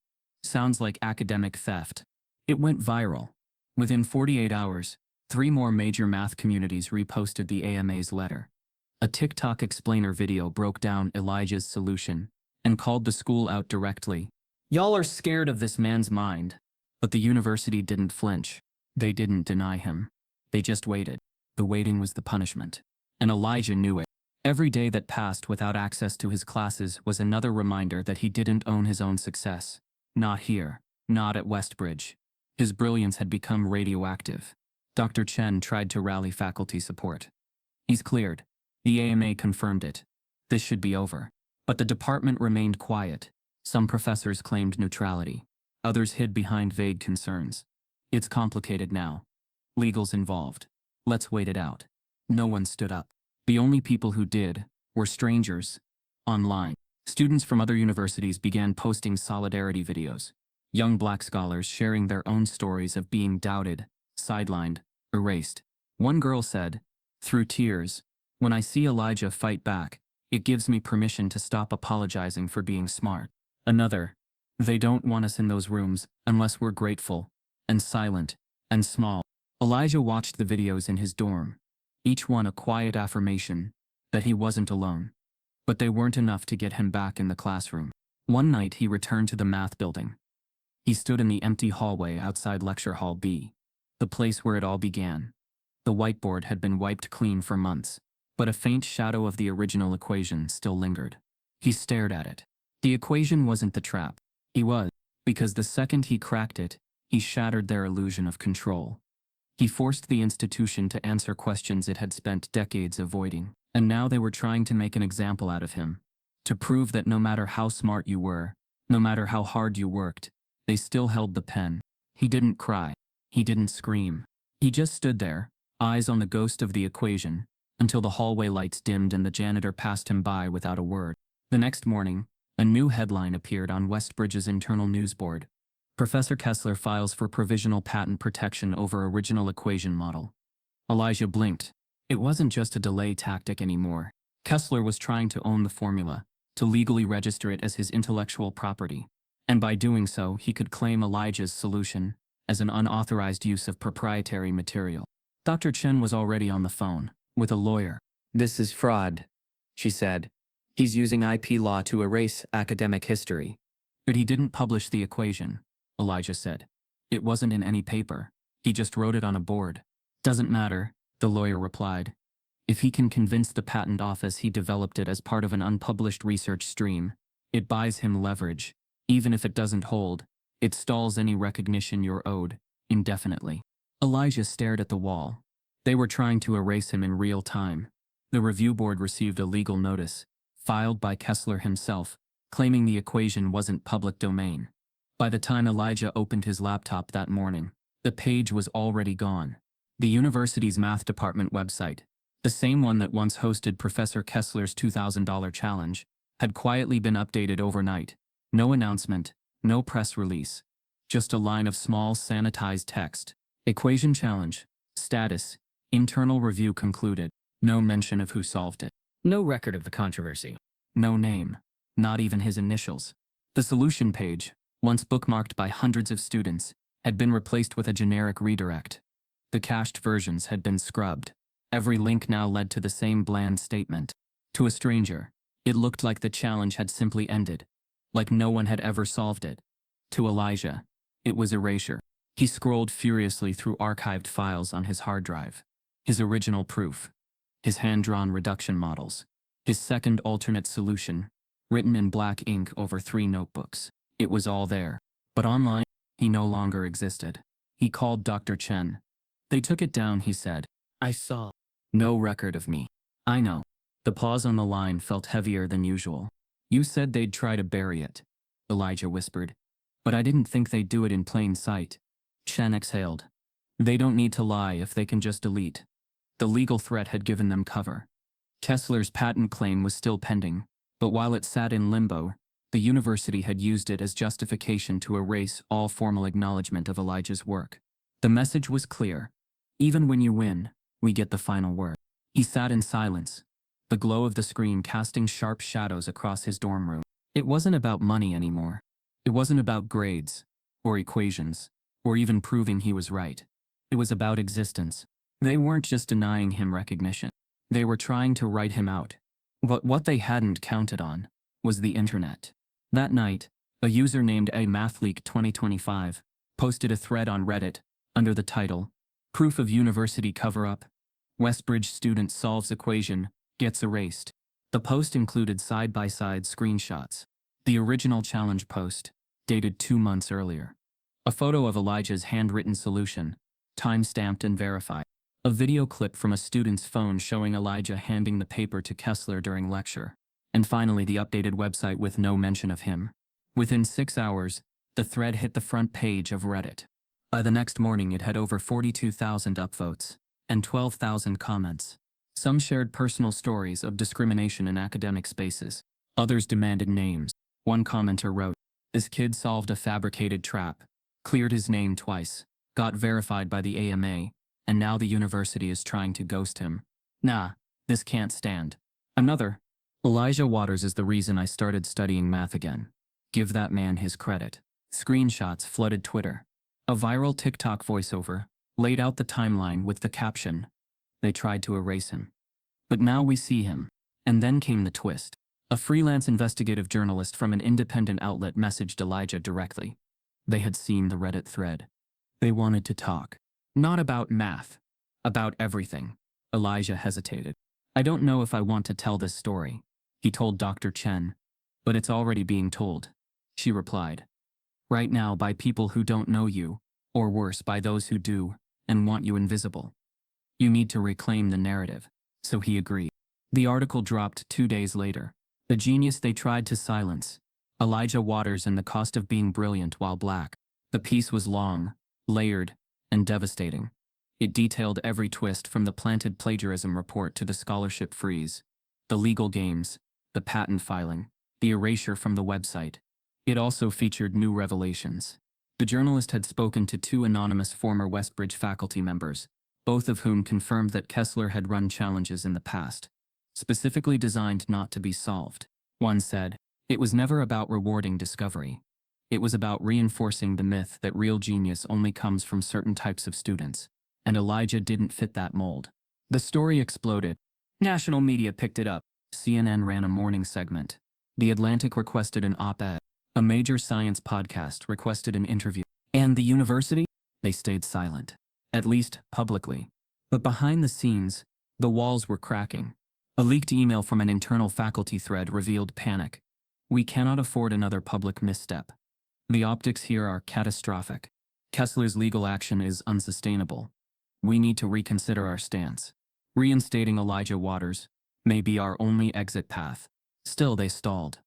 Speaker 1: Sounds like academic theft." It went viral. Within 48 hours, 3 more major math communities reposted the AMA's letter. A TikTok explainer video broke down Elijah's solution and called the school out directly. "Y'all are scared of this man's mind." But the university didn't flinch. They didn't deny him. They just waited. The waiting was the punishment. And Elijah knew it. Every day that passed without access to his classes was another reminder that he didn't own his own success. Not here. Not at Westbridge. His brilliance had become radioactive. Dr. Chen tried to rally faculty support. "He's cleared." The AMA confirmed it. This should be over. But the department remained quiet. Some professors claimed neutrality. Others hid behind vague concerns. It's complicated now. Legal's involved. Let's wait it out. No one stood up. The only people who did were strangers. Online. Students from other universities began posting solidarity videos. Young black scholars sharing their own stories of being doubted, sidelined, erased. One girl said, through tears, "When I see Elijah fight back, it gives me permission to stop apologizing for being smart." Another, "They don't want us in those rooms unless we're grateful, and silent, and small." Elijah watched the videos in his dorm, each one a quiet affirmation that he wasn't alone. But they weren't enough to get him back in the classroom. One night he returned to the math building. He stood in the empty hallway outside Lecture Hall B, the place where it all began. The whiteboard had been wiped clean for months, but a faint shadow of the original equation still lingered. He stared at it. The equation wasn't the trap. He was, because the second he cracked it, he shattered their illusion of control. He forced the institution to answer questions it had spent decades avoiding, and now they were trying to make an example out of him, to prove that no matter how smart you were, no matter how hard you worked, they still held the pen. He didn't cry. He didn't scream. He just stood there, eyes on the ghost of the equation, until the hallway lights dimmed and the janitor passed him by without a word. The next morning, a new headline appeared on Westbridge's internal news board. Professor Kessler files for provisional patent protection over original equation model. Elijah blinked. It wasn't just a delay tactic anymore. Kessler was trying to own the formula, to legally register it as his intellectual property. And by doing so, he could claim Elijah's solution as an unauthorized use of proprietary material. Dr. Chen was already on the phone with a lawyer.
Speaker 3: This is fraud, she said. He's using IP law to erase academic history.
Speaker 1: But he didn't publish the equation, Elijah said. It wasn't in any paper. He just wrote it on a board. Doesn't matter, the lawyer replied. If he can convince the patent office he developed it as part of an unpublished research stream, it buys him leverage. Even if it doesn't hold, it stalls any recognition you're owed, indefinitely. Elijah stared at the wall. They were trying to erase him in real time. The review board received a legal notice, filed by Kessler himself, claiming the equation wasn't public domain. By the time Elijah opened his laptop that morning, the page was already gone. The university's math department website, the same one that once hosted Professor Kessler's $2,000 challenge, had quietly been updated overnight. No announcement, no press release. Just a line of small sanitized text. Equation challenge. Status. Internal review concluded. No mention of who solved it.
Speaker 3: No record of the controversy.
Speaker 1: No name. Not even his initials. The solution page, once bookmarked by hundreds of students, had been replaced with a generic redirect. The cached versions had been scrubbed. Every link now led to the same bland statement. To a stranger, it looked like the challenge had simply ended, like no one had ever solved it. To Elijah, it was erasure. He scrolled furiously through archived files on his hard drive. His original proof, his hand-drawn reduction models, his second alternate solution, written in black ink over 3 notebooks. It was all there. But online, he no longer existed. He called Dr. Chen. They took it down, he said.
Speaker 3: I saw.
Speaker 1: No record of me. I know. The pause on the line felt heavier than usual. You said they'd try to bury it, Elijah whispered. But I didn't think they'd do it in plain sight. Chen exhaled. They don't need to lie if they can just delete. The legal threat had given them cover. Kessler's patent claim was still pending, but while it sat in limbo, the university had used it as justification to erase all formal acknowledgement of Elijah's work. The message was clear. Even when you win, we get the final word. He sat in silence, the glow of the screen casting sharp shadows across his dorm room. It wasn't about money anymore. It wasn't about grades, or equations, or even proving he was right. It was about existence. They weren't just denying him recognition. They were trying to write him out. But what they hadn't counted on was the internet. That night, a user named @MathLeak2025 posted a thread on Reddit under the title, "Proof of University Cover-Up. Westbridge Student Solves Equation, Gets Erased." The post included side-by-side screenshots. The original challenge post, dated 2 months earlier. A photo of Elijah's handwritten solution, time-stamped and verified. A video clip from a student's phone showing Elijah handing the paper to Kessler during lecture. And finally the updated website with no mention of him. Within 6 hours, the thread hit the front page of Reddit. By the next morning it had over 42,000 upvotes and 12,000 comments. Some shared personal stories of discrimination in academic spaces. Others demanded names. One commenter wrote, "This kid solved a fabricated trap, cleared his name twice, got verified by the AMA, and now the university is trying to ghost him. Nah, this can't stand. Another. Elijah Waters is the reason I started studying math again. Give that man his credit. Screenshots flooded Twitter. A viral TikTok voiceover laid out the timeline with the caption, "They tried to erase him. But now we see him." And then came the twist. A freelance investigative journalist from an independent outlet messaged Elijah directly. They had seen the Reddit thread. They wanted to talk. Not about math. About everything. Elijah hesitated. "I don't know if I want to tell this story," he told Dr. Chen. "But it's already being told," she replied. "Right now by people who don't know you, or worse by those who do, and want you invisible. You need to reclaim the narrative." So he agreed. The article dropped 2 days later. The genius they tried to silence. Elijah Waters and the Cost of Being Brilliant While Black. The piece was long, layered, and devastating. It detailed every twist from the planted plagiarism report to the scholarship freeze, the legal games, the patent filing, the erasure from the website. It also featured new revelations. The journalist had spoken to 2 anonymous former Westbridge faculty members, both of whom confirmed that Kessler had run challenges in the past, specifically designed not to be solved. One said, "It was never about rewarding discovery. It was about reinforcing the myth that real genius only comes from certain types of students." And Elijah didn't fit that mold. The story exploded. National media picked it up. CNN ran a morning segment. The Atlantic requested an op-ed. A major science podcast requested an interview. And the university? They stayed silent. At least, publicly. But behind the scenes, the walls were cracking. A leaked email from an internal faculty thread revealed panic. "We cannot afford another public misstep. The optics here are catastrophic. Kessler's legal action is unsustainable. We need to reconsider our stance. Reinstating Elijah Waters may be our only exit path." Still they stalled.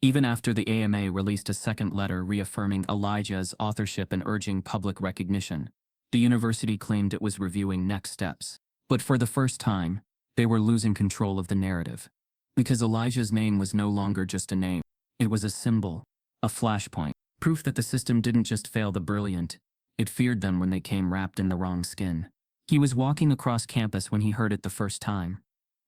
Speaker 1: Even after the AMA released a second letter reaffirming Elijah's authorship and urging public recognition, the university claimed it was reviewing next steps. But for the first time, they were losing control of the narrative. Because Elijah's name was no longer just a name. It was a symbol, a flashpoint, proof that the system didn't just fail the brilliant, it feared them when they came wrapped in the wrong skin. He was walking across campus when he heard it the first time.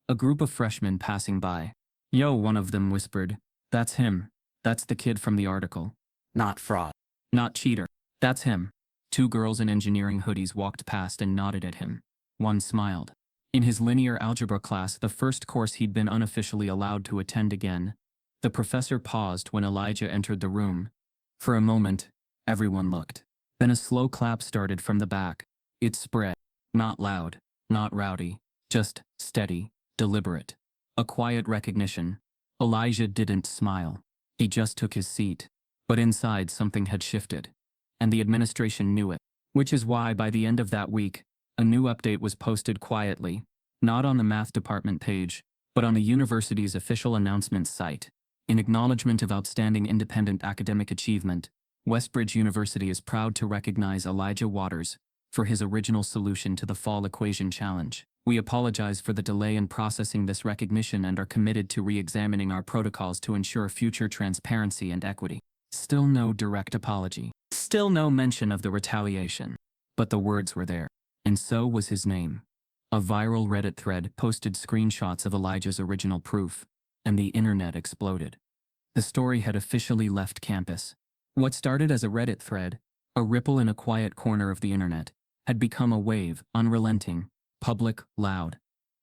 Speaker 1: A group of freshmen passing by. "Yo," one of them whispered. "That's him. That's the kid from the article.
Speaker 3: Not fraud.
Speaker 1: Not cheater. That's him." 2 girls in engineering hoodies walked past and nodded at him. One smiled. In his linear algebra class, the first course he'd been unofficially allowed to attend again, the professor paused when Elijah entered the room. For a moment, everyone looked. Then a slow clap started from the back. It spread. Not loud, not rowdy, just steady, deliberate. A quiet recognition. Elijah didn't smile. He just took his seat. But inside something had shifted. And the administration knew it. Which is why by the end of that week, a new update was posted quietly, not on the math department page, but on the university's official announcements site. In acknowledgement of outstanding independent academic achievement, Westbridge University is proud to recognize Elijah Waters for his original solution to the fall equation challenge. We apologize for the delay in processing this recognition and are committed to re-examining our protocols to ensure future transparency and equity. Still no direct apology. Still no mention of the retaliation. But the words were there. And so was his name. A viral Reddit thread posted screenshots of Elijah's original proof, and the internet exploded. The story had officially left campus. What started as a Reddit thread, a ripple in a quiet corner of the internet, had become a wave, unrelenting, public, loud.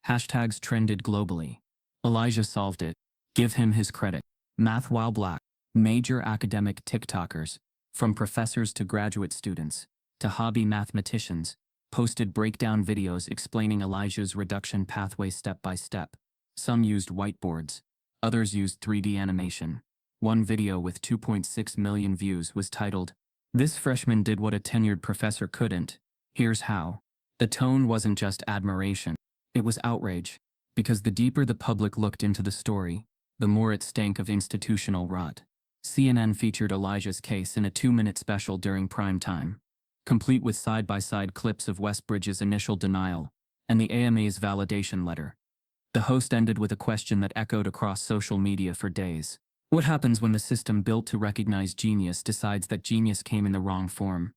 Speaker 1: Hashtags trended globally. Elijah solved it. Give him his credit. Math while black. Major academic TikTokers, from professors to graduate students, to hobby mathematicians, posted breakdown videos explaining Elijah's reduction pathway step by step. Some used whiteboards. Others used 3D animation. One video with 2.6 million views was titled, "This freshman did what a tenured professor couldn't. Here's how." The tone wasn't just admiration. It was outrage. Because the deeper the public looked into the story, the more it stank of institutional rot. CNN featured Elijah's case in a 2-minute special during prime time, complete with side-by-side clips of Westbridge's initial denial and the AMA's validation letter. The host ended with a question that echoed across social media for days. What happens when the system built to recognize genius decides that genius came in the wrong form?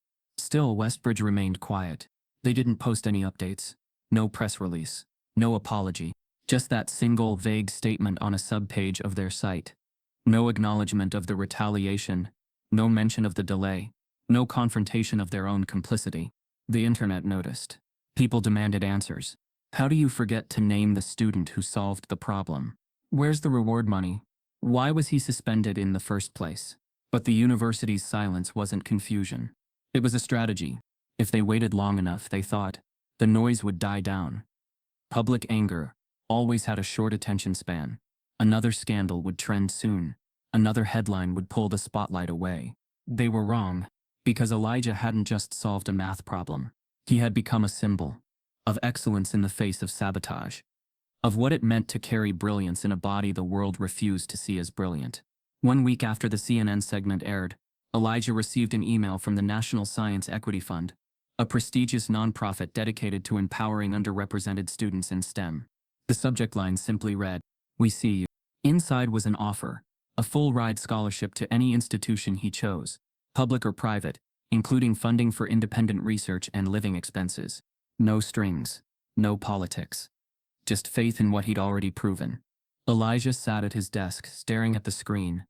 Speaker 1: Still, Westbridge remained quiet. They didn't post any updates. No press release. No apology. Just that single vague statement on a subpage of their site. No acknowledgement of the retaliation. No mention of the delay. No confrontation of their own complicity. The internet noticed. People demanded answers. How do you forget to name the student who solved the problem? Where's the reward money? Why was he suspended in the first place? But the university's silence wasn't confusion. It was a strategy. If they waited long enough, they thought, the noise would die down. Public anger always had a short attention span. Another scandal would trend soon. Another headline would pull the spotlight away. They were wrong, because Elijah hadn't just solved a math problem. He had become a symbol of excellence in the face of sabotage, of what it meant to carry brilliance in a body the world refused to see as brilliant. 1 week after the CNN segment aired, Elijah received an email from the National Science Equity Fund, a prestigious nonprofit dedicated to empowering underrepresented students in STEM. The subject line simply read, "We see you." Inside was an offer, a full-ride scholarship to any institution he chose, public or private, including funding for independent research and living expenses. No strings, no politics. Just faith in what he'd already proven. Elijah sat at his desk, staring at the screen.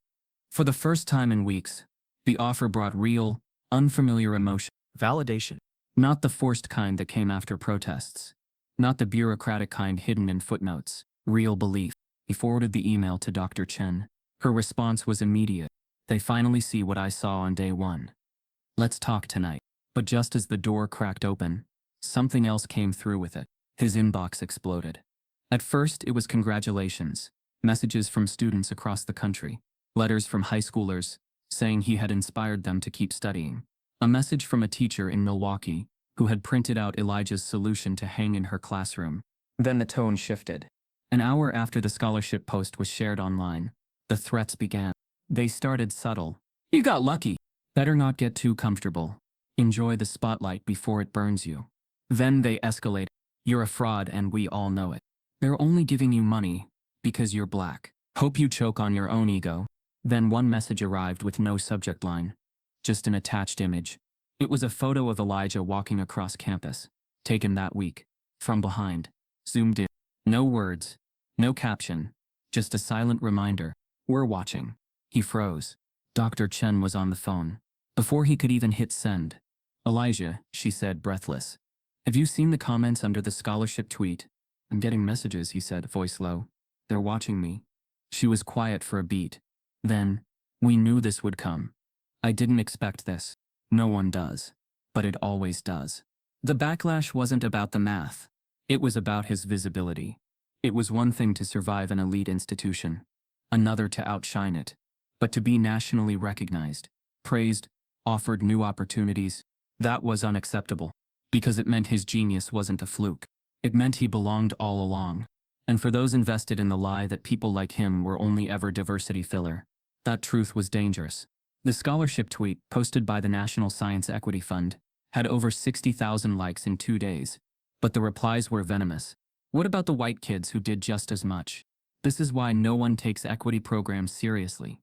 Speaker 1: For the first time in weeks, the offer brought real, unfamiliar emotion.
Speaker 2: Validation.
Speaker 1: Not the forced kind that came after protests. Not the bureaucratic kind hidden in footnotes. Real belief. He forwarded the email to Dr. Chen. Her response was immediate. "They finally see what I saw on day one. Let's talk tonight." But just as the door cracked open, something else came through with it. His inbox exploded. At first, it was congratulations, messages from students across the country, letters from high schoolers saying he had inspired them to keep studying. A message from a teacher in Milwaukee who had printed out Elijah's solution to hang in her classroom. Then the tone shifted. An hour after the scholarship post was shared online, the threats began. They started subtle. "You got lucky. Better not get too comfortable. Enjoy the spotlight before it burns you." Then they escalated. "You're a fraud and we all know it. They're only giving you money because you're black. Hope you choke on your own ego." Then one message arrived with no subject line, just an attached image. It was a photo of Elijah walking across campus, taken that week, from behind, zoomed in. No words, no caption, just a silent reminder. "We're watching." He froze. Dr. Chen was on the phone. Before he could even hit send, "Elijah," she said, breathless. "Have you seen the comments under the scholarship tweet?" "I'm getting messages," he said, voice low. "They're watching me." She was quiet for a beat. Then, "We knew this would come. I didn't expect this. No one does. But it always does." The backlash wasn't about the math. It was about his visibility. It was one thing to survive an elite institution, another to outshine it. But to be nationally recognized, praised, offered new opportunities, that was unacceptable. Because it meant his genius wasn't a fluke. It meant he belonged all along. And for those invested in the lie that people like him were only ever diversity filler, that truth was dangerous. The scholarship tweet, posted by the National Science Equity Fund, had over 60,000 likes in 2 days. But the replies were venomous. What about the white kids who did just as much? This is why no one takes equity programs seriously.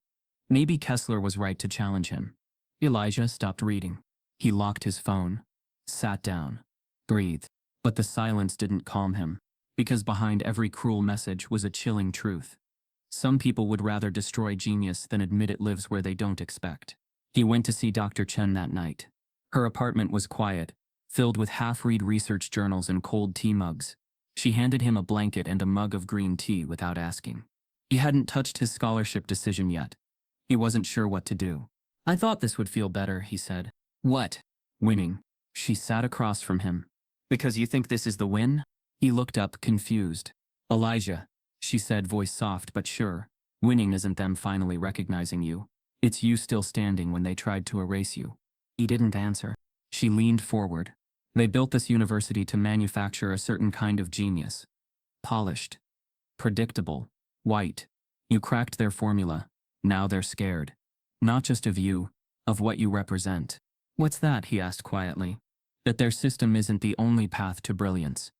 Speaker 1: Maybe Kessler was right to challenge him. Elijah stopped reading. He locked his phone, sat down, breathed. But the silence didn't calm him, because behind every cruel message was a chilling truth. Some people would rather destroy genius than admit it lives where they don't expect. He went to see Dr. Chen that night. Her apartment was quiet, filled with half-read research journals and cold tea mugs. She handed him a blanket and a mug of green tea without asking. He hadn't touched his scholarship decision yet. He wasn't sure what to do. "I thought this would feel better," he said. "What?" "Winning." She sat across from him. "Because you think this is the win?" He looked up, confused. "Elijah," she said, voice soft but sure, "winning isn't them finally recognizing you. It's you still standing when they tried to erase you." He didn't answer. She leaned forward. "They built this university to manufacture a certain kind of genius. Polished. Predictable. White. You cracked their formula. Now they're scared. Not just of you, of what you represent." "What's that?" he asked quietly. "That their system isn't the only path to brilliance.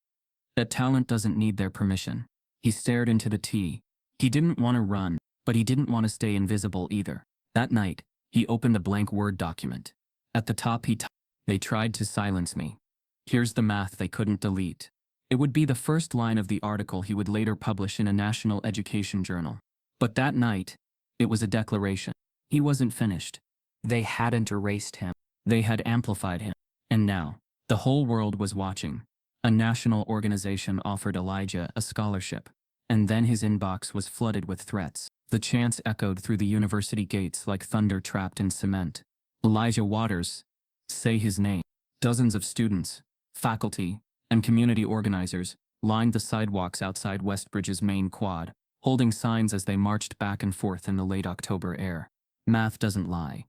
Speaker 1: That talent doesn't need their permission." He stared into the tea. He didn't want to run, but he didn't want to stay invisible either. That night, he opened a blank Word document. At the top he typed, They tried to silence me. Here's the math they couldn't delete. It would be the first line of the article he would later publish in a national education journal. But that night, it was a declaration. He wasn't finished. They hadn't erased him. They had amplified him. And now, the whole world was watching. A national organization offered Elijah a scholarship. And then his inbox was flooded with threats. The chants echoed through the university gates like thunder trapped in cement. Elijah Waters. Say his name. Dozens of students, faculty, and community organizers lined the sidewalks outside Westbridge's main quad, holding signs as they marched back and forth in the late October air. Math doesn't lie.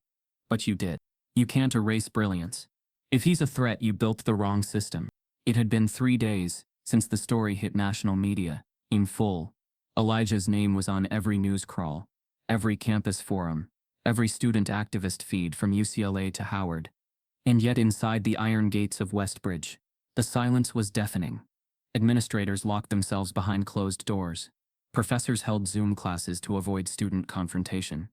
Speaker 1: But you did. You can't erase brilliance. If he's a threat, you built the wrong system. It had been 3 days since the story hit national media, in full. Elijah's name was on every news crawl, every campus forum, every student activist feed from UCLA to Howard. And yet inside the iron gates of Westbridge, the silence was deafening. Administrators locked themselves behind closed doors. Professors held Zoom classes to avoid student confrontation.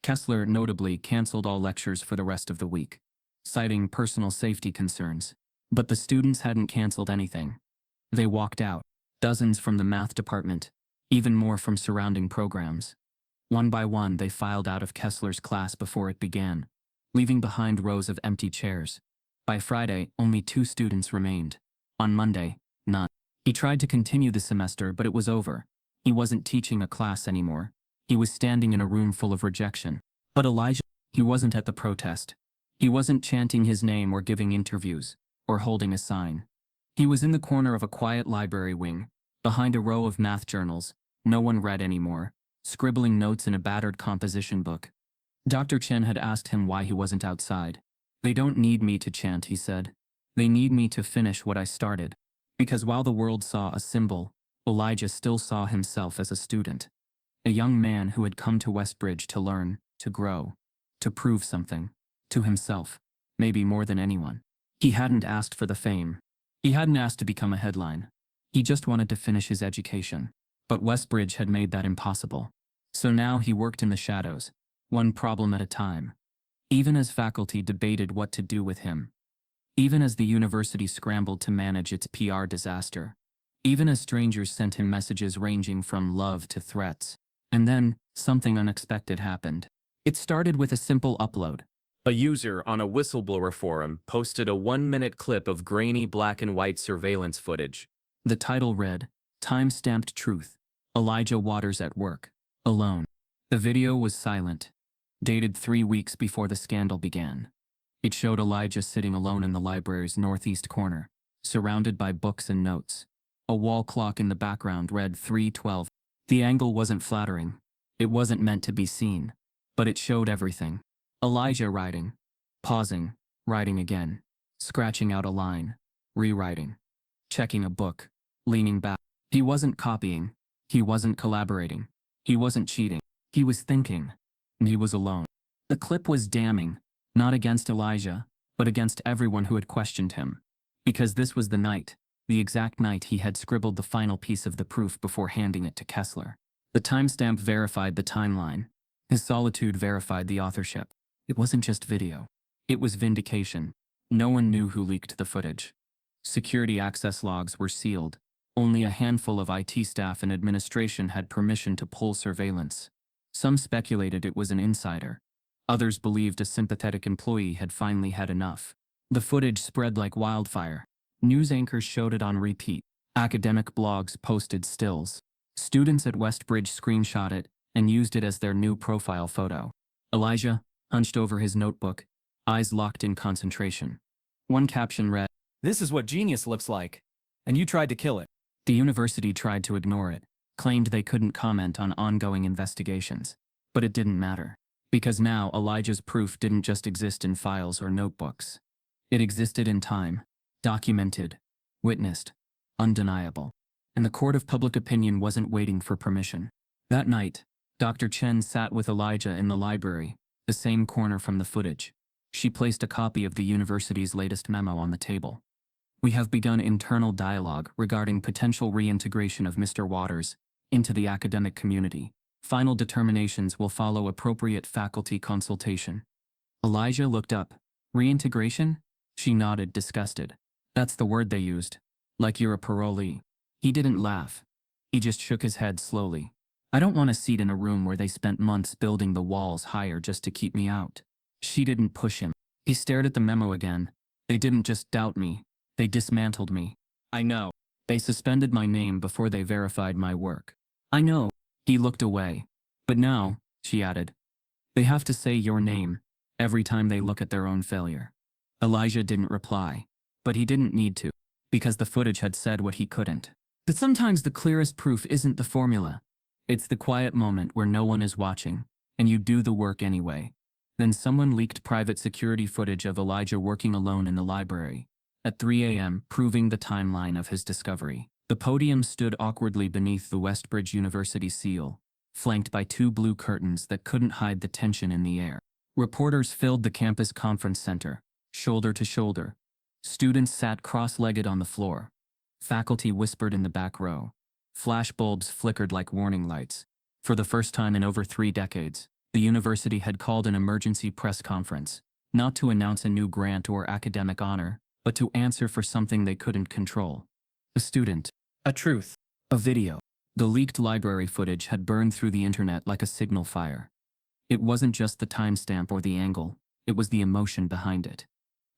Speaker 1: Kessler notably canceled all lectures for the rest of the week, citing personal safety concerns. But the students hadn't canceled anything. They walked out, dozens from the math department, even more from surrounding programs. One by one, they filed out of Kessler's class before it began, leaving behind rows of empty chairs. By Friday, only 2 students remained. On Monday, none. He tried to continue the semester, but it was over. He wasn't teaching a class anymore. He was standing in a room full of rejection. But Elijah, he wasn't at the protest. He wasn't chanting his name or giving interviews, or holding a sign. He was in the corner of a quiet library wing, behind a row of math journals no one read anymore, scribbling notes in a battered composition book. Dr. Chen had asked him why he wasn't outside. They don't need me to chant, he said. They need me to finish what I started. Because while the world saw a symbol, Elijah still saw himself as a student. A young man who had come to Westbridge to learn, to grow, to prove something. To himself. Maybe more than anyone. He hadn't asked for the fame. He hadn't asked to become a headline. He just wanted to finish his education. But Westbridge had made that impossible. So now he worked in the shadows, one problem at a time. Even as faculty debated what to do with him. Even as the university scrambled to manage its PR disaster. Even as strangers sent him messages ranging from love to threats. And then, something unexpected happened. It started with a simple upload.
Speaker 2: A user on a whistleblower forum posted a 1-minute clip of grainy black and white surveillance footage.
Speaker 1: The title read, "Time-stamped truth. Elijah Waters at work. Alone." The video was silent. Dated 3 weeks before the scandal began. It showed Elijah sitting alone in the library's northeast corner, surrounded by books and notes. A wall clock in the background read 3:12. The angle wasn't flattering. It wasn't meant to be seen. But it showed everything. Elijah writing. Pausing. Writing again. Scratching out a line. Rewriting. Checking a book. Leaning back. He wasn't copying. He wasn't collaborating. He wasn't cheating. He was thinking. And he was alone. The clip was damning. Not against Elijah, but against everyone who had questioned him. Because this was the night, the exact night he had scribbled the final piece of the proof before handing it to Kessler. The timestamp verified the timeline. His solitude verified the authorship. It wasn't just video. It was vindication. No one knew who leaked the footage. Security access logs were sealed. Only a handful of IT staff and administration had permission to pull surveillance. Some speculated it was an insider. Others believed a sympathetic employee had finally had enough. The footage spread like wildfire. News anchors showed it on repeat. Academic blogs posted stills. Students at Westbridge screenshot it and used it as their new profile photo. Elijah, hunched over his notebook, eyes locked in concentration. One caption read,
Speaker 3: This is what genius looks like. And you tried to kill it.
Speaker 1: The university tried to ignore it, claimed they couldn't comment on ongoing investigations. But it didn't matter. Because now Elijah's proof didn't just exist in files or notebooks. It existed in time, documented, witnessed, undeniable. And the court of public opinion wasn't waiting for permission. That night, Dr. Chen sat with Elijah in the library, the same corner from the footage. She placed a copy of the university's latest memo on the table. We have begun internal dialogue regarding potential reintegration of Mr. Waters into the academic community. Final determinations will follow appropriate faculty consultation. Elijah looked up. Reintegration? She nodded, disgusted. That's the word they used. Like you're a parolee. He didn't laugh. He just shook his head slowly. I don't want a seat in a room where they spent months building the walls higher just to keep me out. She didn't push him. He stared at the memo again. They didn't just doubt me. They dismantled me. I know. They suspended my name before they verified my work. I know. He looked away. But now, she added, they have to say your name every time they look at their own failure. Elijah didn't reply. But he didn't need to, because the footage had said what he couldn't. But sometimes the clearest proof isn't the formula. It's the quiet moment where no one is watching, and you do the work anyway. Then someone leaked private security footage of Elijah working alone in the library at 3 a.m., proving the timeline of his discovery. The podium stood awkwardly beneath the Westbridge University seal, flanked by two blue curtains that couldn't hide the tension in the air. Reporters filled the campus conference center, shoulder to shoulder. Students sat cross-legged on the floor. Faculty whispered in the back row. Flashbulbs flickered like warning lights. For the first time in over 3 decades, the university had called an emergency press conference, not to announce a new grant or academic honor, but to answer for something they couldn't control. A student. A truth. A video. The leaked library footage had burned through the internet like a signal fire. It wasn't just the timestamp or the angle, it was the emotion behind it.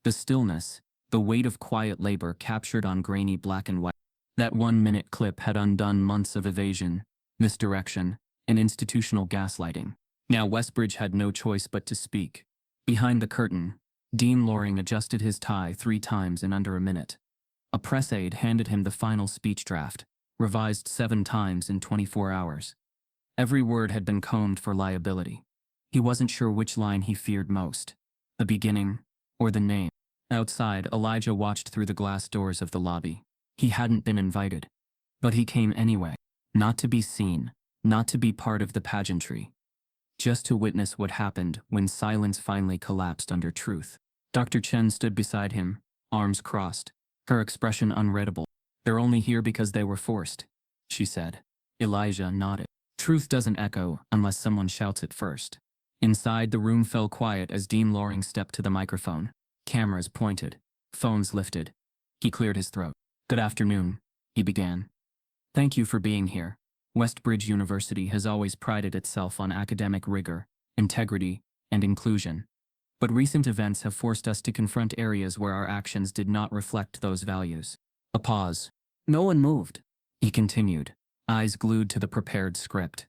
Speaker 1: The stillness, the weight of quiet labor captured on grainy black and white. That 1-minute clip had undone months of evasion, misdirection, and institutional gaslighting. Now Westbridge had no choice but to speak. Behind the curtain, Dean Loring adjusted his tie 3 times in under a minute. A press aide handed him the final speech draft, revised 7 times in 24 hours. Every word had been combed for liability. He wasn't sure which line he feared most, the beginning or the name. Outside, Elijah watched through the glass doors of the lobby. He hadn't been invited. But he came anyway. Not to be seen, not to be part of the pageantry. Just to witness what happened when silence finally collapsed under truth. Dr. Chen stood beside him, arms crossed, her expression unreadable. They're only here because they were forced, she said. Elijah nodded. Truth doesn't echo unless someone shouts it first. Inside, the room fell quiet as Dean Loring stepped to the microphone. Cameras pointed. Phones lifted. He cleared his throat. Good afternoon, he began. Thank you for being here. Westbridge University has always prided itself on academic rigor, integrity, and inclusion. But recent events have forced us to confront areas where our actions did not reflect those values. A pause. No one moved. He continued, eyes glued to the prepared script.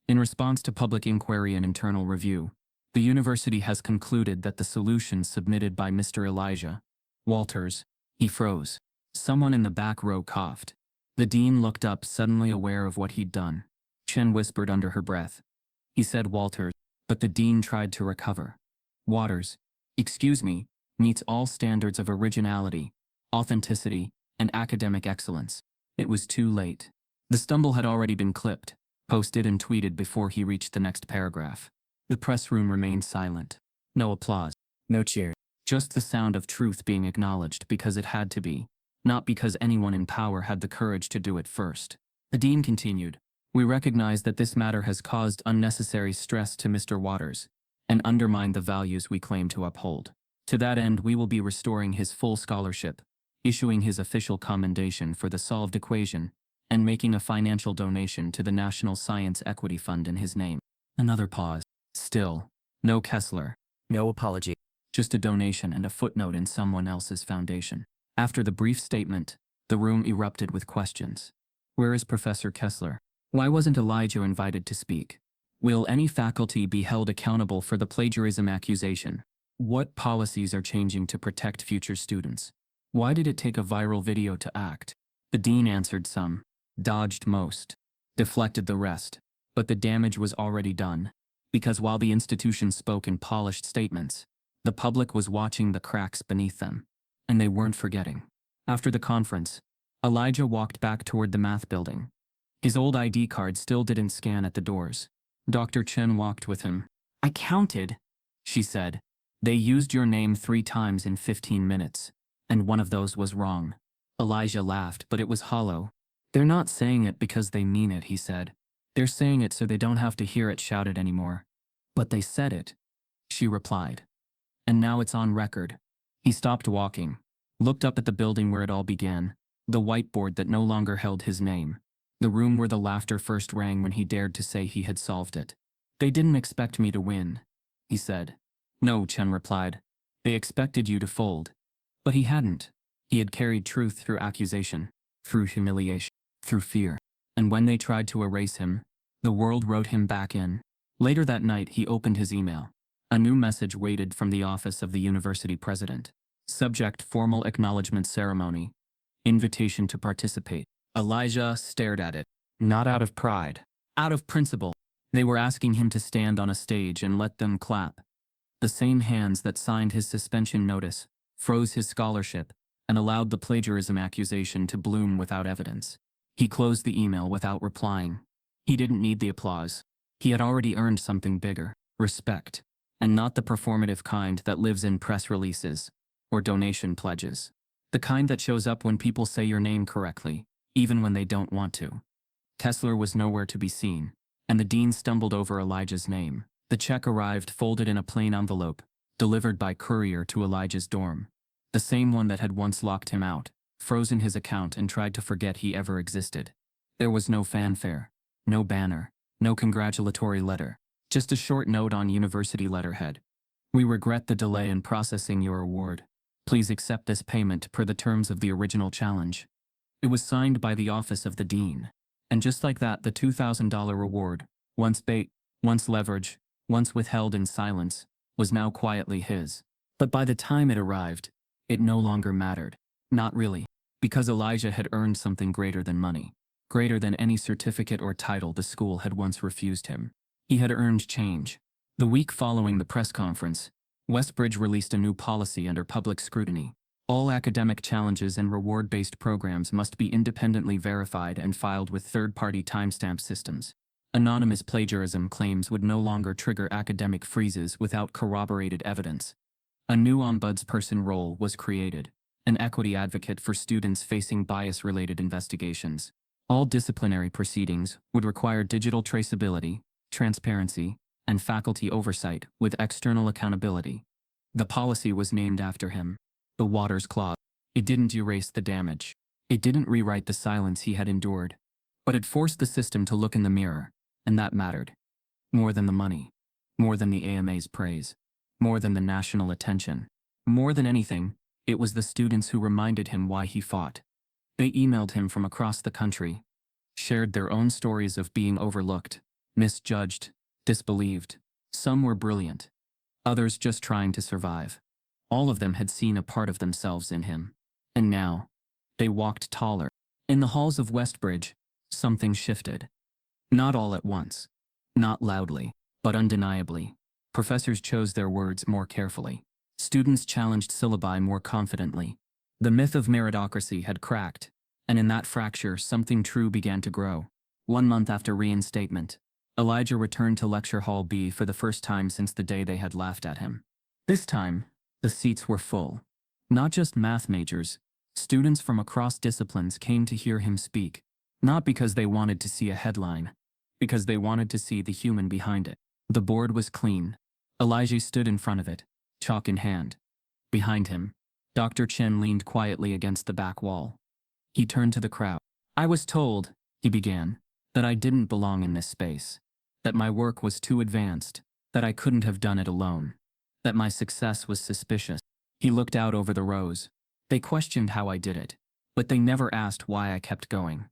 Speaker 1: In response to public inquiry and internal review, the university has concluded that the solutions submitted by Mr. Elijah Walters. He froze. Someone in the back row coughed. The dean looked up, suddenly aware of what he'd done. Chen whispered under her breath. He said Walters, but the dean tried to recover. Waters, excuse me, meets all standards of originality, authenticity, and academic excellence. It was too late. The stumble had already been clipped, posted and tweeted before he reached the next paragraph. The press room remained silent. No applause. No cheers. Just the sound of truth being acknowledged because it had to be, not because anyone in power had the courage to do it first. The dean continued, we recognize that this matter has caused unnecessary stress to Mr. Waters and undermined the values we claim to uphold. To that end, we will be restoring his full scholarship, issuing his official commendation for the solved equation, and making a financial donation to the National Science Equity Fund in his name. Another pause. Still, no Kessler.
Speaker 3: No apology.
Speaker 1: Just a donation and a footnote in someone else's foundation. After the brief statement, the room erupted with questions. Where is Professor Kessler? Why wasn't Elijah invited to speak? Will any faculty be held accountable for the plagiarism accusation? What policies are changing to protect future students? Why did it take a viral video to act? The dean answered some, dodged most, deflected the rest. But the damage was already done. Because while the institution spoke in polished statements, the public was watching the cracks beneath them. And they weren't forgetting. After the conference, Elijah walked back toward the math building. His old ID card still didn't scan at the doors. Dr. Chen walked with him. I counted, she said. They used your name 3 times in 15 minutes, and one of those was wrong. Elijah laughed, but it was hollow. They're not saying it because they mean it, he said. They're saying it so they don't have to hear it shouted anymore. But they said it, she replied. And now it's on record. He stopped walking, looked up at the building where it all began, the whiteboard that no longer held his name, the room where the laughter first rang when he dared to say he had solved it. "They didn't expect me to win," he said. "No," Chen replied. "They expected you to fold." But he hadn't. He had carried truth through accusation, through humiliation, through fear. And when they tried to erase him, the world wrote him back in. Later that night, he opened his email. A new message waited from the office of the university president. Subject: formal acknowledgement ceremony. Invitation to participate. Elijah stared at it. Not out of pride. Out of principle. They were asking him to stand on a stage and let them clap. The same hands that signed his suspension notice, froze his scholarship, and allowed the plagiarism accusation to bloom without evidence. He closed the email without replying. He didn't need the applause. He had already earned something bigger: respect. And not the performative kind that lives in press releases or donation pledges. The kind that shows up when people say your name correctly, even when they don't want to. Kessler was nowhere to be seen, and the dean stumbled over Elijah's name. The check arrived folded in a plain envelope, delivered by courier to Elijah's dorm. The same one that had once locked him out, frozen his account, and tried to forget he ever existed. There was no fanfare, no banner, no congratulatory letter, just a short note on university letterhead. "We regret the delay in processing your award. Please accept this payment per the terms of the original challenge." It was signed by the office of the dean. And just like that, the $2,000 reward, once bait, once leverage, once withheld in silence, was now quietly his. But by the time it arrived, it no longer mattered. Not really. Because Elijah had earned something greater than money. Greater than any certificate or title the school had once refused him. He had earned change. The week following the press conference, Westbridge released a new policy under public scrutiny. All academic challenges and reward-based programs must be independently verified and filed with third-party timestamp systems. Anonymous plagiarism claims would no longer trigger academic freezes without corroborated evidence. A new ombudsperson role was created, an equity advocate for students facing bias-related investigations. All disciplinary proceedings would require digital traceability, transparency, and faculty oversight with external accountability. The policy was named after him. The Waters Clause. It didn't erase the damage. It didn't rewrite the silence he had endured. But it forced the system to look in the mirror, and that mattered. More than the money. More than the AMA's praise. More than the national attention. More than anything, it was the students who reminded him why he fought. They emailed him from across the country, shared their own stories of being overlooked, misjudged, disbelieved. Some were brilliant. Others just trying to survive. All of them had seen a part of themselves in him. And now, they walked taller. In the halls of Westbridge, something shifted. Not all at once. Not loudly, but undeniably. Professors chose their words more carefully. Students challenged syllabi more confidently. The myth of meritocracy had cracked, and in that fracture something true began to grow. 1 month after reinstatement, Elijah returned to Lecture Hall B for the first time since the day they had laughed at him. This time, the seats were full. Not just math majors, students from across disciplines came to hear him speak. Not because they wanted to see a headline, because they wanted to see the human behind it. The board was clean. Elijah stood in front of it, chalk in hand. Behind him, Dr. Chen leaned quietly against the back wall. He turned to the crowd. "I was told," he began, "that I didn't belong in this space. That my work was too advanced. That I couldn't have done it alone. That my success was suspicious." He looked out over the rows. They questioned how I did it, but they never asked why I kept going.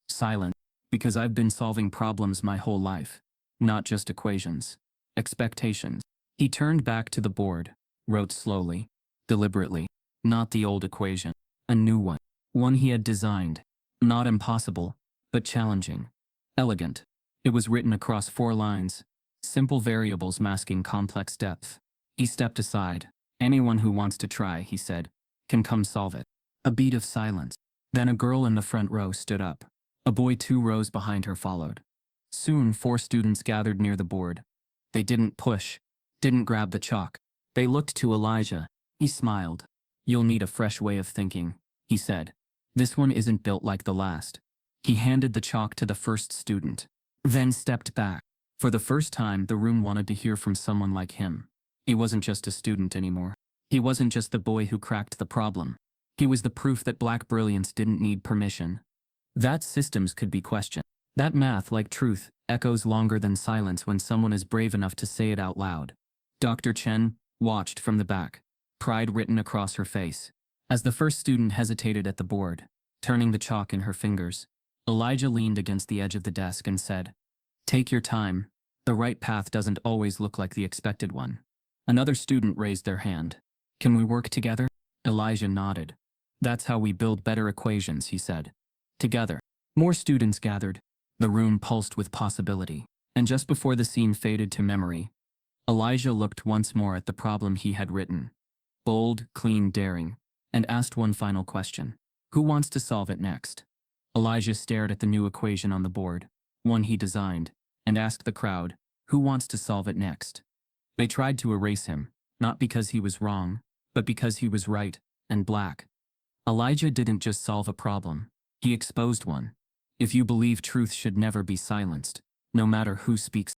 Speaker 1: Silent. Because I've been solving problems my whole life. Not just equations. Expectations. He turned back to the board, wrote slowly, deliberately. Not the old equation. A new one. One he had designed. Not impossible, but challenging. Elegant. It was written across 4 lines. Simple variables masking complex depth. He stepped aside. "Anyone who wants to try," he said, "can come solve it." A beat of silence. Then a girl in the front row stood up. A boy 2 rows behind her followed. Soon 4 students gathered near the board. They didn't push, didn't grab the chalk. They looked to Elijah. He smiled. "You'll need a fresh way of thinking," he said. "This one isn't built like the last." He handed the chalk to the first student, then stepped back. For the first time, the room wanted to hear from someone like him. He wasn't just a student anymore. He wasn't just the boy who cracked the problem. He was the proof that black brilliance didn't need permission. That systems could be questioned. That math, like truth, echoes longer than silence when someone is brave enough to say it out loud. Dr. Chen watched from the back, pride written across her face. As the first student hesitated at the board, turning the chalk in her fingers, Elijah leaned against the edge of the desk and said, "Take your time. The right path doesn't always look like the expected one." Another student raised their hand. "Can we work together?" Elijah nodded. "That's how we build better equations," he said. Together. More students gathered. The room pulsed with possibility. And just before the scene faded to memory, Elijah looked once more at the problem he had written. Bold, clean, daring. And asked one final question. Who wants to solve it next? Elijah stared at the new equation on the board, one he designed, and asked the crowd, who wants to solve it next? They tried to erase him, not because he was wrong, but because he was right, and black. Elijah didn't just solve a problem, he exposed one. If you believe truth should never be silenced, no matter who speaks,